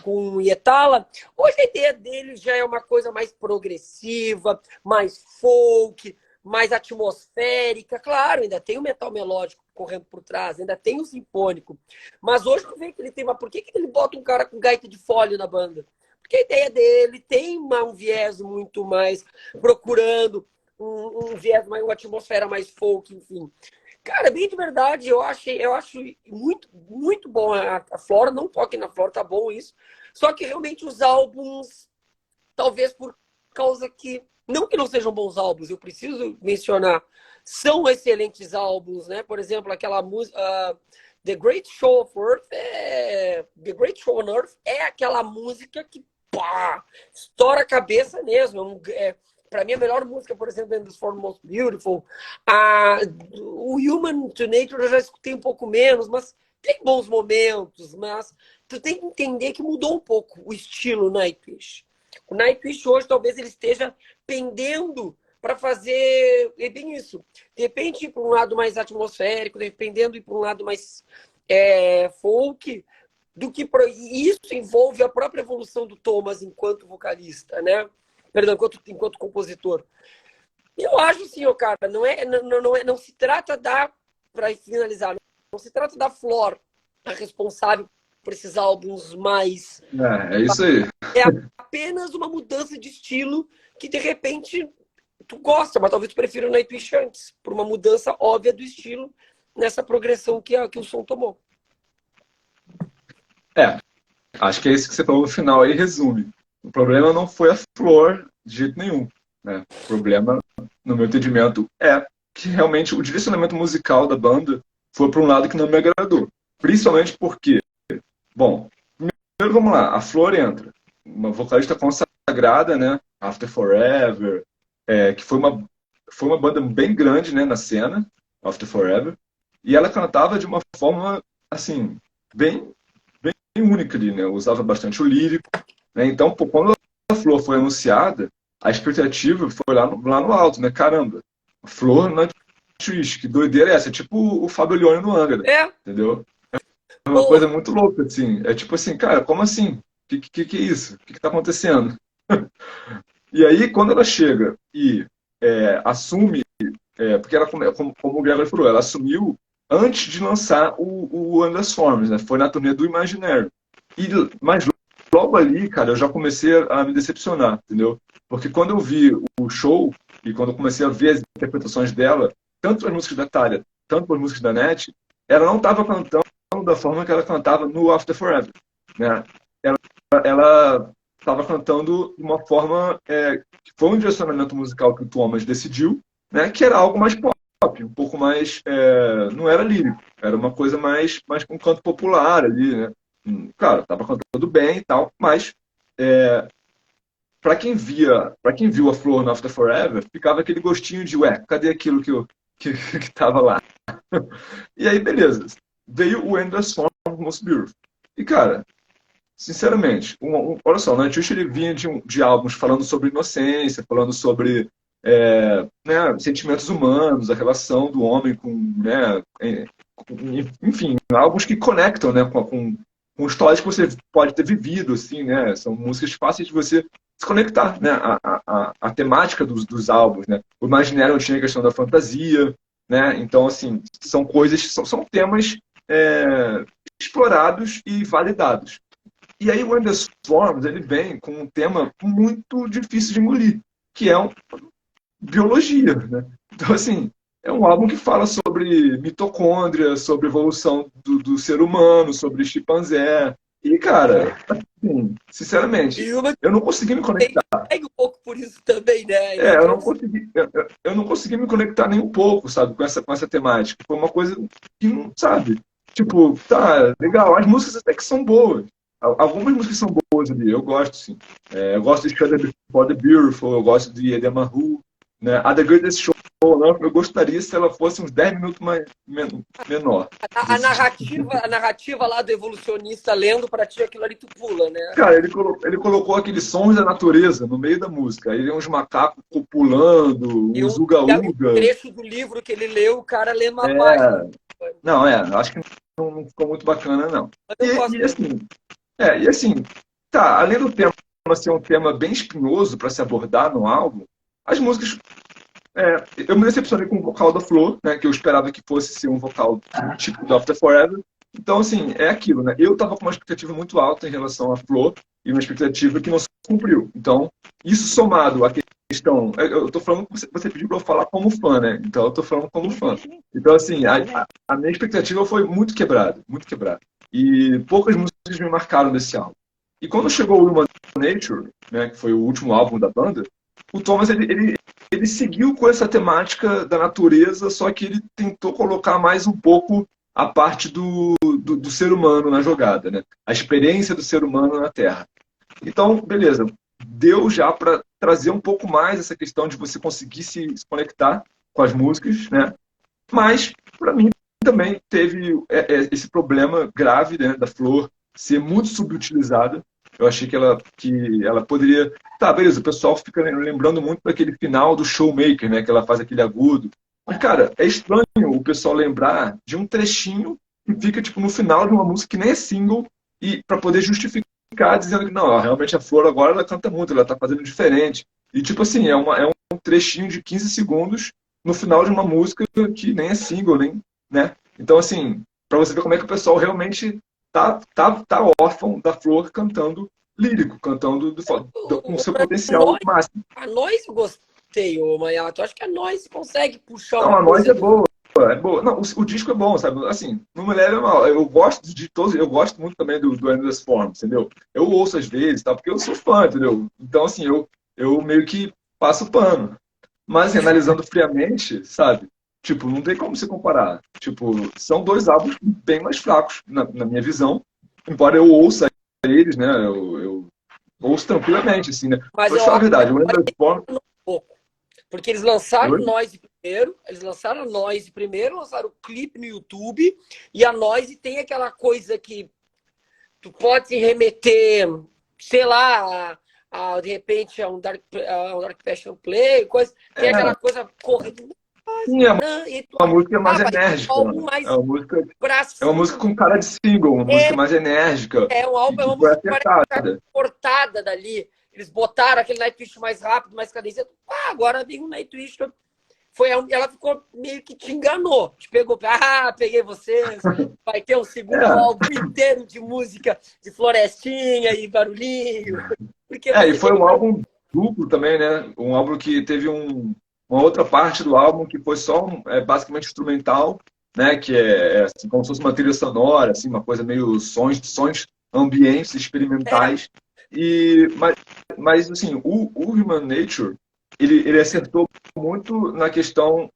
[SPEAKER 3] com Yetala. Hoje a ideia dele já é uma coisa mais progressiva, mais folk, mais atmosférica. Claro, ainda tem o metal melódico correndo por trás, ainda tem o sinfônico. Mas hoje tu vê que ele tem... Mas por que ele bota um cara com gaita de fole na banda? Porque a ideia dele tem um viés muito mais procurando um viés, uma atmosfera mais folk, enfim. Cara, bem de verdade, eu acho muito, muito bom a Flora. Não toque na Flora, tá bom isso. Só que realmente os álbuns, talvez por causa que... Não que não sejam bons álbuns, eu preciso mencionar. São excelentes álbuns, né? Por exemplo, aquela música... The Great Show on Earth é aquela música que pá, estoura a cabeça mesmo. Para mim, a melhor música, por exemplo, dentro dos For Most Beautiful. O Human to Nature eu já escutei um pouco menos, mas tem bons momentos. Mas tu tem que entender que mudou um pouco o estilo Nightwish. O Nightwish hoje, talvez ele esteja pendendo para fazer bem isso. De repente, ir para um lado mais atmosférico, dependendo, ir para um lado mais folk, e isso envolve a própria evolução do Thomas enquanto vocalista, né? Perdão, enquanto compositor. Eu acho assim, cara, não se trata para finalizar, não se trata da Flor, a responsável por esses álbuns mais...
[SPEAKER 5] É isso aí.
[SPEAKER 3] É apenas uma mudança de estilo que, de repente, tu gosta, mas talvez tu prefira o Nightwish antes, por uma mudança óbvia do estilo nessa progressão que o som tomou.
[SPEAKER 5] Acho que é isso que você falou no final aí, resume. O problema não foi a Flor de jeito nenhum, né? O problema, no meu entendimento, é que realmente o direcionamento musical da banda foi para um lado que não me agradou. Principalmente porque, bom, primeiro vamos lá, a Flor entra, uma vocalista consagrada, né? After Forever, que foi uma banda bem grande, né, na cena, After Forever, e ela cantava de uma forma, assim, bem única ali, né? Usava bastante o lírico, né? Então, quando a Flor foi anunciada, a expectativa foi lá no alto, né? Caramba, a Flor na Nightwish, que doideira é essa? É tipo o Fábio Leone no Angra, entendeu? É uma coisa muito louca, assim. É tipo assim, cara, como assim? Que é isso? O que tá acontecendo? E aí, quando ela chega e assume, porque ela, como o Gregory falou, ela assumiu antes de lançar o Endless Forms, né? Foi na turnê do Imaginary. Mas logo ali, cara, eu já comecei a me decepcionar, entendeu? Porque quando eu vi o show e quando eu comecei a ver as interpretações dela, tanto as músicas da Thalia, tanto as músicas da Net, ela não estava cantando da forma que ela cantava no After Forever, né? Ela estava cantando de uma forma que foi um direcionamento musical que o Thomas decidiu, né? Que era algo mais pop, um pouco mais... não era lírico, era uma coisa mais com um canto popular ali, né? Cara, estava cantando bem e tal, mas para quem viu a Flor no After Forever, ficava aquele gostinho de, cadê aquilo que estava lá? E aí, beleza. Veio o Endless Form Most Beautiful. E, cara, sinceramente, olha só, o Nightwish ele vinha de álbuns falando sobre inocência, falando sobre né, sentimentos humanos, a relação do homem com, né, enfim, álbuns que conectam, né, com histórias que você pode ter vivido, assim, né, são músicas fáceis de você se conectar, né, a temática dos álbuns, né, o Imaginary tinha a questão da fantasia, né, então, assim, são coisas, são temas explorados e validados. E aí o Endless Forms, ele vem com um tema muito difícil de engolir, que é biologia, né? Então, assim, é um álbum que fala sobre mitocôndria, sobre evolução do ser humano, sobre chimpanzé. E, cara, assim, sinceramente,
[SPEAKER 3] E uma
[SPEAKER 5] eu não consegui me conectar.
[SPEAKER 3] segue um pouco por isso também, né?
[SPEAKER 5] Eu não consegui me conectar nem um pouco, sabe, com essa temática. Foi uma coisa que não, sabe? Tipo, tá, legal, as músicas até que são boas. Algumas músicas são boas ali, eu gosto, sim. Eu gosto de Shudder Before the Beautiful, eu gosto de Edema Who, né? A The Greatest Show, eu gostaria se ela fosse uns 10 minutos menor.
[SPEAKER 3] A narrativa lá do evolucionista lendo pra ti aquilo ali tu pula, né?
[SPEAKER 5] Cara, ele colocou aqueles sons da natureza no meio da música. Aí uns macacos pulando,
[SPEAKER 3] E
[SPEAKER 5] uns
[SPEAKER 3] um
[SPEAKER 5] uga-uga.
[SPEAKER 3] trecho do livro que ele leu, o cara lê uma
[SPEAKER 5] É,
[SPEAKER 3] página.
[SPEAKER 5] não, acho que não ficou muito bacana, não.
[SPEAKER 3] Mas eu gosto.
[SPEAKER 5] E assim, tá, além do tema ser um tema bem espinhoso para se abordar no álbum, as músicas. Eu me decepcionei com o vocal da Flor, né, que eu esperava que fosse ser um vocal tipo do After Forever. Então, assim, é aquilo, né? Eu tava com uma expectativa muito alta em relação à Flor e uma expectativa que não se cumpriu. Então, isso somado à questão. Eu tô falando que você pediu para eu falar como fã, né? Então, eu tô falando como fã. Então, assim, a minha expectativa foi muito quebrada, muito quebrada. E poucas músicas me marcaram desse álbum. E quando chegou o Human Nature, né, que foi o último álbum da banda, o Thomas, ele seguiu com essa temática da natureza, só que ele tentou colocar mais um pouco a parte do ser humano na jogada, né? A experiência do ser humano na Terra. Então, beleza, deu já para trazer um pouco mais essa questão de você conseguir se conectar com as músicas, né? Mas, para mim, também teve esse problema grave, né, da Flor ser muito subutilizada. Eu achei que ela poderia. Tá, beleza, o pessoal fica lembrando muito daquele final do Showmaker, né? Que ela faz aquele agudo. Mas, cara, é estranho o pessoal lembrar de um trechinho que fica tipo no final de uma música que nem é single, e para poder justificar, dizendo que não, realmente a Flor agora ela canta muito, ela tá fazendo diferente. E tipo assim, é um trechinho de 15 segundos no final de uma música que nem é single, nem, né? Então, assim, para você ver como é que o pessoal realmente tá órfão da Flor cantando lírico, cantando com seu potencial máximo.
[SPEAKER 3] A Noise eu gostei, ô Maiato. Acho que a Noise consegue puxar
[SPEAKER 5] Não,
[SPEAKER 3] uma
[SPEAKER 5] a Noise
[SPEAKER 3] coisa
[SPEAKER 5] é boa. É boa. Não, o disco é bom, sabe? Assim, não me leve a mal. Eu gosto de todos, eu gosto muito também do Endless Forms, entendeu? Eu ouço às vezes, tá? Porque eu sou fã, entendeu? Então, assim, eu meio que passo pano. Mas analisando friamente, sabe? Tipo, não tem como se comparar. Tipo, são dois álbuns bem mais fracos, na minha visão. Embora eu ouça eles, né? Eu ouço tranquilamente, assim, né?
[SPEAKER 3] Mas
[SPEAKER 5] Vou te
[SPEAKER 3] eu
[SPEAKER 5] falar a
[SPEAKER 3] acho
[SPEAKER 5] verdade, o Endless Forms...
[SPEAKER 3] um pouco. Porque eles lançaram
[SPEAKER 5] Oi?
[SPEAKER 3] Noise primeiro, lançaram o clipe no YouTube, e a Noise tem aquela coisa que tu pode se remeter, sei lá, de repente a um Dark Passion Play, coisa, tem aquela coisa correndo.
[SPEAKER 5] Sim, uma música mais enérgica.
[SPEAKER 3] Algo mais
[SPEAKER 5] É uma música com cara de single, uma música mais enérgica.
[SPEAKER 3] É uma
[SPEAKER 5] Foi
[SPEAKER 3] música
[SPEAKER 5] acertada.
[SPEAKER 3] cortada dali. Eles botaram aquele Nightwish mais rápido, mais cadenciado. Agora vem um Nightwish. Ela ficou meio que te enganou. Te pegou. Peguei vocês. Vai ter um segundo álbum inteiro de música de florestinha e barulhinho.
[SPEAKER 5] E foi um álbum duplo também, né? Um álbum que teve uma outra parte do álbum que foi só basicamente instrumental, né? Que é assim, como se fosse uma trilha sonora, assim, uma coisa meio sons ambientes experimentais. Mas assim, o Human Nature ele acertou muito na questão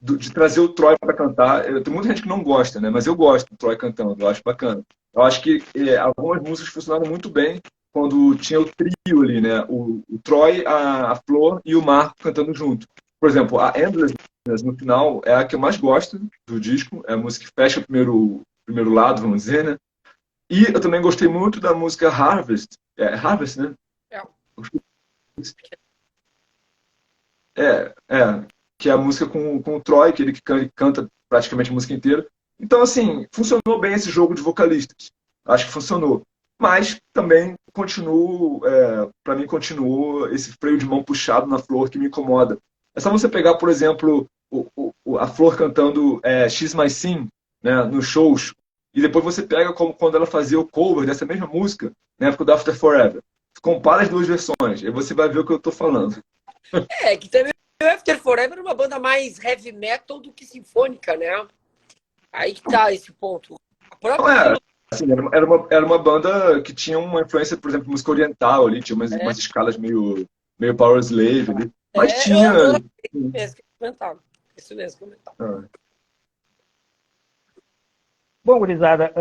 [SPEAKER 5] de trazer o Troy para cantar. Tem muita gente que não gosta, né? Mas eu gosto do Troy cantando, eu acho bacana. Eu acho que algumas músicas funcionaram muito bem quando tinha o trio ali, né? O Troy, a Flor e o Marco cantando junto. Por exemplo, a Endlessness no final é a que eu mais gosto do disco, é a música que fecha o primeiro lado, vamos dizer, né? E eu também gostei muito da música Harvest. Harvest, né? que é a música com o Troy, que ele canta praticamente a música inteira. Então, assim, funcionou bem esse jogo de vocalistas. Acho que funcionou. Mas também para mim continuou esse freio de mão puxado na Flor que me incomoda. É só você pegar, por exemplo, a Flor cantando She's My Sin, né, nos shows, e depois você pega como quando ela fazia o cover dessa mesma música, na época do After Forever. Compara as duas versões, aí você vai ver o que eu estou falando.
[SPEAKER 3] Que também o After Forever é uma banda mais heavy metal do que sinfônica, né? Aí que tá esse ponto. A própria...
[SPEAKER 5] Assim, era uma banda que tinha uma influência, por exemplo, música oriental ali, tinha umas escalas meio Power Slave ali. Mas tinha.
[SPEAKER 3] Isso mesmo, comentar.
[SPEAKER 4] Bom, gurizada,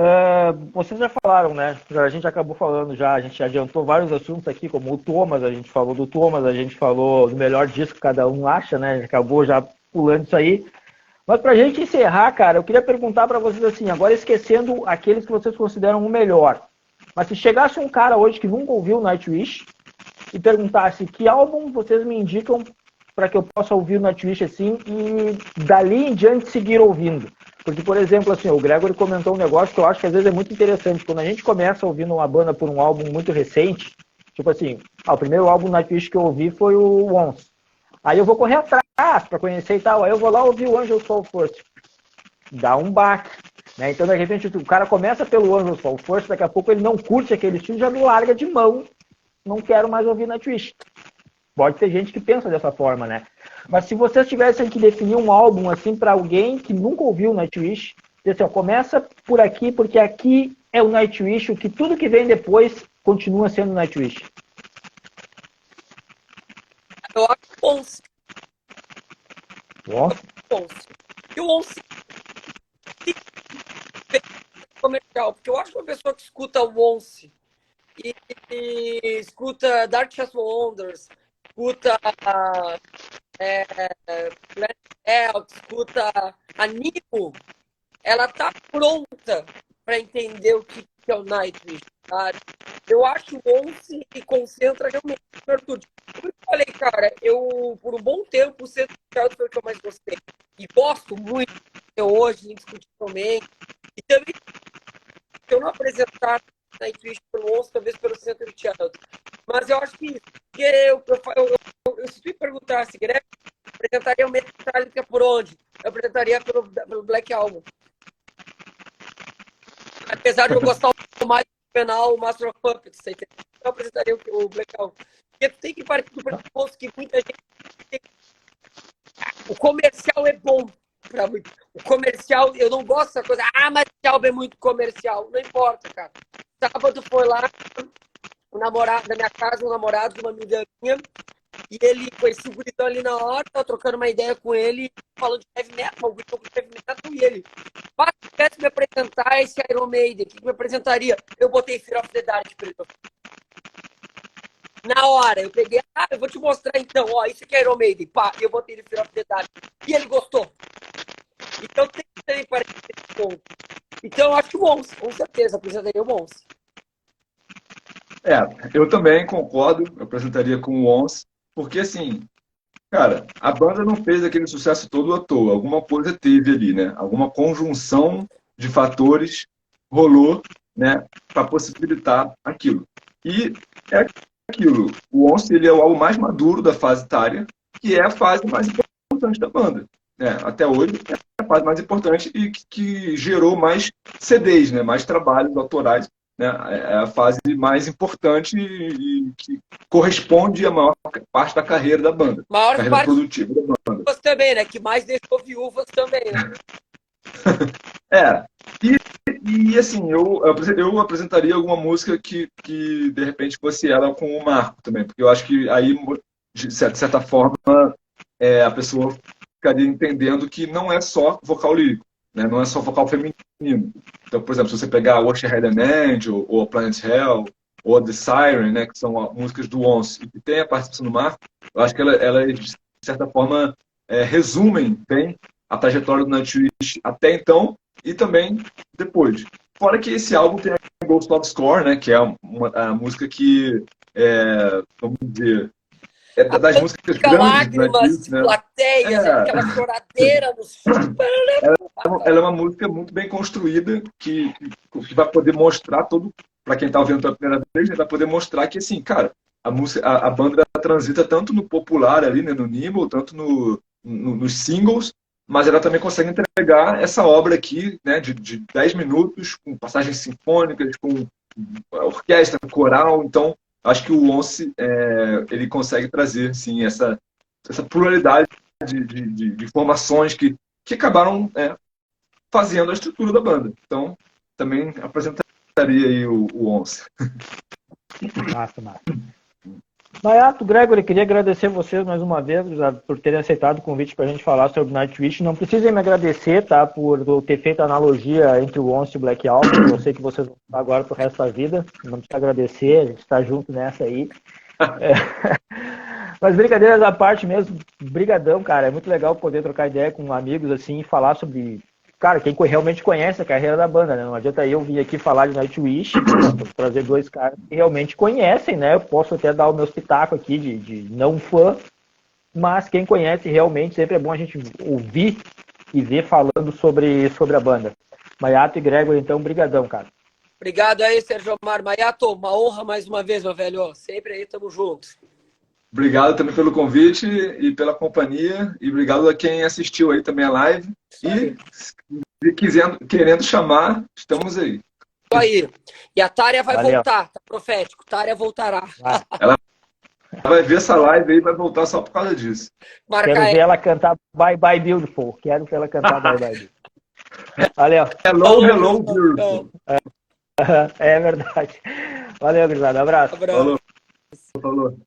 [SPEAKER 4] vocês já falaram, né? A gente acabou falando já, a gente adiantou vários assuntos aqui, como o Thomas, a gente falou do Thomas, a gente falou do melhor disco que cada um acha, né? A gente acabou já pulando isso aí. Mas pra gente encerrar, cara, eu queria perguntar pra vocês assim, agora esquecendo aqueles que vocês consideram o melhor. Mas se chegasse um cara hoje que nunca ouviu Nightwish e perguntasse que álbum vocês me indicam para que eu possa ouvir o Nightwish assim e dali em diante seguir ouvindo. Porque, por exemplo, assim, o Gregory comentou um negócio que eu acho que às vezes é muito interessante. Quando a gente começa ouvindo uma banda por um álbum muito recente, tipo assim, o primeiro álbum Nightwish que eu ouvi foi o Once. Aí eu vou correr atrás para conhecer e tal. Aí eu vou lá ouvir o Angels Fall First. Dá um baque. Né? Então, de repente, o cara começa pelo Angels Fall First, daqui a pouco ele não curte aquele estilo, já me larga de mão. Não quero mais ouvir Nightwish. Pode ter gente que pensa dessa forma, né? Mas se vocês tivessem que definir um álbum assim para alguém que nunca ouviu Nightwish, assim, começa por aqui, porque aqui é o Nightwish, o que tudo que vem depois continua sendo Nightwish.
[SPEAKER 3] Eu acho o Once.
[SPEAKER 4] Nossa.
[SPEAKER 3] E o Once comercial, porque eu acho que uma pessoa que escuta o Once e escuta Dark Chest Wonders, escuta Planet Hell, escuta Animo, ela tá pronta para entender o que é o Nightwish, sabe? Eu acho o Once e concentra realmente em tudo. Como eu falei, cara, eu por um bom tempo o Centro Child foi o que eu mais gostei. E gosto muito até hoje, indiscutivelmente. E também, se eu não apresentar Nightwish pelo Once, talvez pelo Centro Child. Mas eu acho que se tu me perguntasse, Greg, eu apresentaria o Metallica por onde? Eu apresentaria pelo Black Album. Apesar de eu gostar mais do penal, o Master of Puppets, eu apresentaria o Black Album. Porque tu tem que partir do pressuposto que muita gente o comercial é bom pra muito. O comercial, eu não gosto dessa coisa, mas esse álbum é muito comercial. Não importa, cara. Sábado foi lá, o namorado da minha casa, um namorado de uma amiga minha, e ele com esse guritão ali na hora, eu trocando uma ideia com ele, falando de heavy metal, o guritão com heavy metal, e ele. Mas se tivesse me apresentar esse Iron Maiden, o que me apresentaria? Eu botei Fear of the Dark pra ele. Na hora, eu peguei, eu vou te mostrar então, isso aqui é Iron Maiden, pá, e eu botei ele Fear of the Dark. E ele gostou. Então tem que ter parecido esse ponto. Então eu acho que o Once, com certeza, apresentaria o Once.
[SPEAKER 5] Eu também concordo, eu apresentaria com o Once, porque assim, cara, a banda não fez aquele sucesso todo à toa, alguma coisa teve ali, né? Alguma conjunção de fatores rolou, né, para possibilitar aquilo. E é aquilo, o Once, ele é o álbum mais maduro da fase Tária, que é a fase mais importante da banda. Até hoje é a fase mais importante e que gerou mais CDs, né, mais trabalhos autorais. Né, é a fase mais importante e que corresponde à maior parte da carreira da banda.
[SPEAKER 3] Maior
[SPEAKER 5] carreira
[SPEAKER 3] parte
[SPEAKER 5] produtiva da banda.
[SPEAKER 3] Também, né? Que mais deixou viúvas também, né?
[SPEAKER 5] E assim, eu apresentaria alguma música que de repente fosse ela com o Marco também, porque eu acho que aí, de certa forma, a pessoa ficaria entendendo que não é só vocal lírico, né? Não é só vocal feminino. Então, por exemplo, se você pegar Wash Your Head and Angel, ou Planet Hell, ou The Siren, né, que são músicas do Once, e que tem a participação do Marco, eu acho que elas de certa forma, resumem bem a trajetória do Nightwish até então, e também depois. Fora que esse álbum tem a Ghost Love Score, né, que é a música que, vamos dizer, É das músicas
[SPEAKER 3] Fica
[SPEAKER 5] grandes,
[SPEAKER 3] lágrimas,
[SPEAKER 5] né?
[SPEAKER 3] plateias, aquela choradeira no som.
[SPEAKER 5] Ela é uma música muito bem construída que vai poder mostrar todo, para quem está ouvindo pela primeira vez, né, vai poder mostrar que assim, cara, a banda transita tanto no popular ali, né, no Nimble, tanto nos singles, mas ela também consegue entregar essa obra aqui, né, de 10 minutos, com passagens sinfônicas, com orquestra, coral. Então, acho que o Once ele consegue trazer, sim, essa pluralidade de formações que acabaram fazendo a estrutura da banda. Então, também apresentaria aí o Once.
[SPEAKER 4] Massa. Mayato, Gregory, queria agradecer vocês mais uma vez por terem aceitado o convite para a gente falar sobre Nightwish. Não precisem me agradecer, tá, por eu ter feito a analogia entre o Once e o Black Album. Eu sei que vocês vão estar agora pro resto da vida. Não precisa agradecer, a gente está junto nessa aí. Mas brincadeiras à parte mesmo, brigadão, cara. É muito legal poder trocar ideia com amigos assim e falar sobre... Cara, quem realmente conhece a carreira da banda, né? Não adianta eu vir aqui falar de Nightwish, trazer dois caras que realmente conhecem, né? Eu posso até dar o meu espetáculo aqui de não fã, mas quem conhece realmente, sempre é bom a gente ouvir e ver falando sobre a banda. Mayato e Gregory, então, brigadão, cara.
[SPEAKER 3] Obrigado aí, Sérgio Omar. Mayato, uma honra mais uma vez, meu velho. Sempre aí, tamo juntos.
[SPEAKER 5] Obrigado também pelo convite e pela companhia. E obrigado a quem assistiu aí também a live. E querendo chamar, estamos aí.
[SPEAKER 3] Isso aí. E a Tária vai
[SPEAKER 4] Valeu.
[SPEAKER 3] voltar, tá profético. Tária voltará.
[SPEAKER 5] Ela vai ver essa live aí e vai voltar só por causa disso.
[SPEAKER 3] Marca
[SPEAKER 4] Quero
[SPEAKER 3] aí.
[SPEAKER 4] ver ela cantar Bye Bye Beautiful. Quero ver ela cantar Bye Bye Beautiful. Valeu.
[SPEAKER 5] Hello, beautiful.
[SPEAKER 4] É verdade. Valeu, gurizada. Abraço.
[SPEAKER 3] Abraço.
[SPEAKER 5] Falou.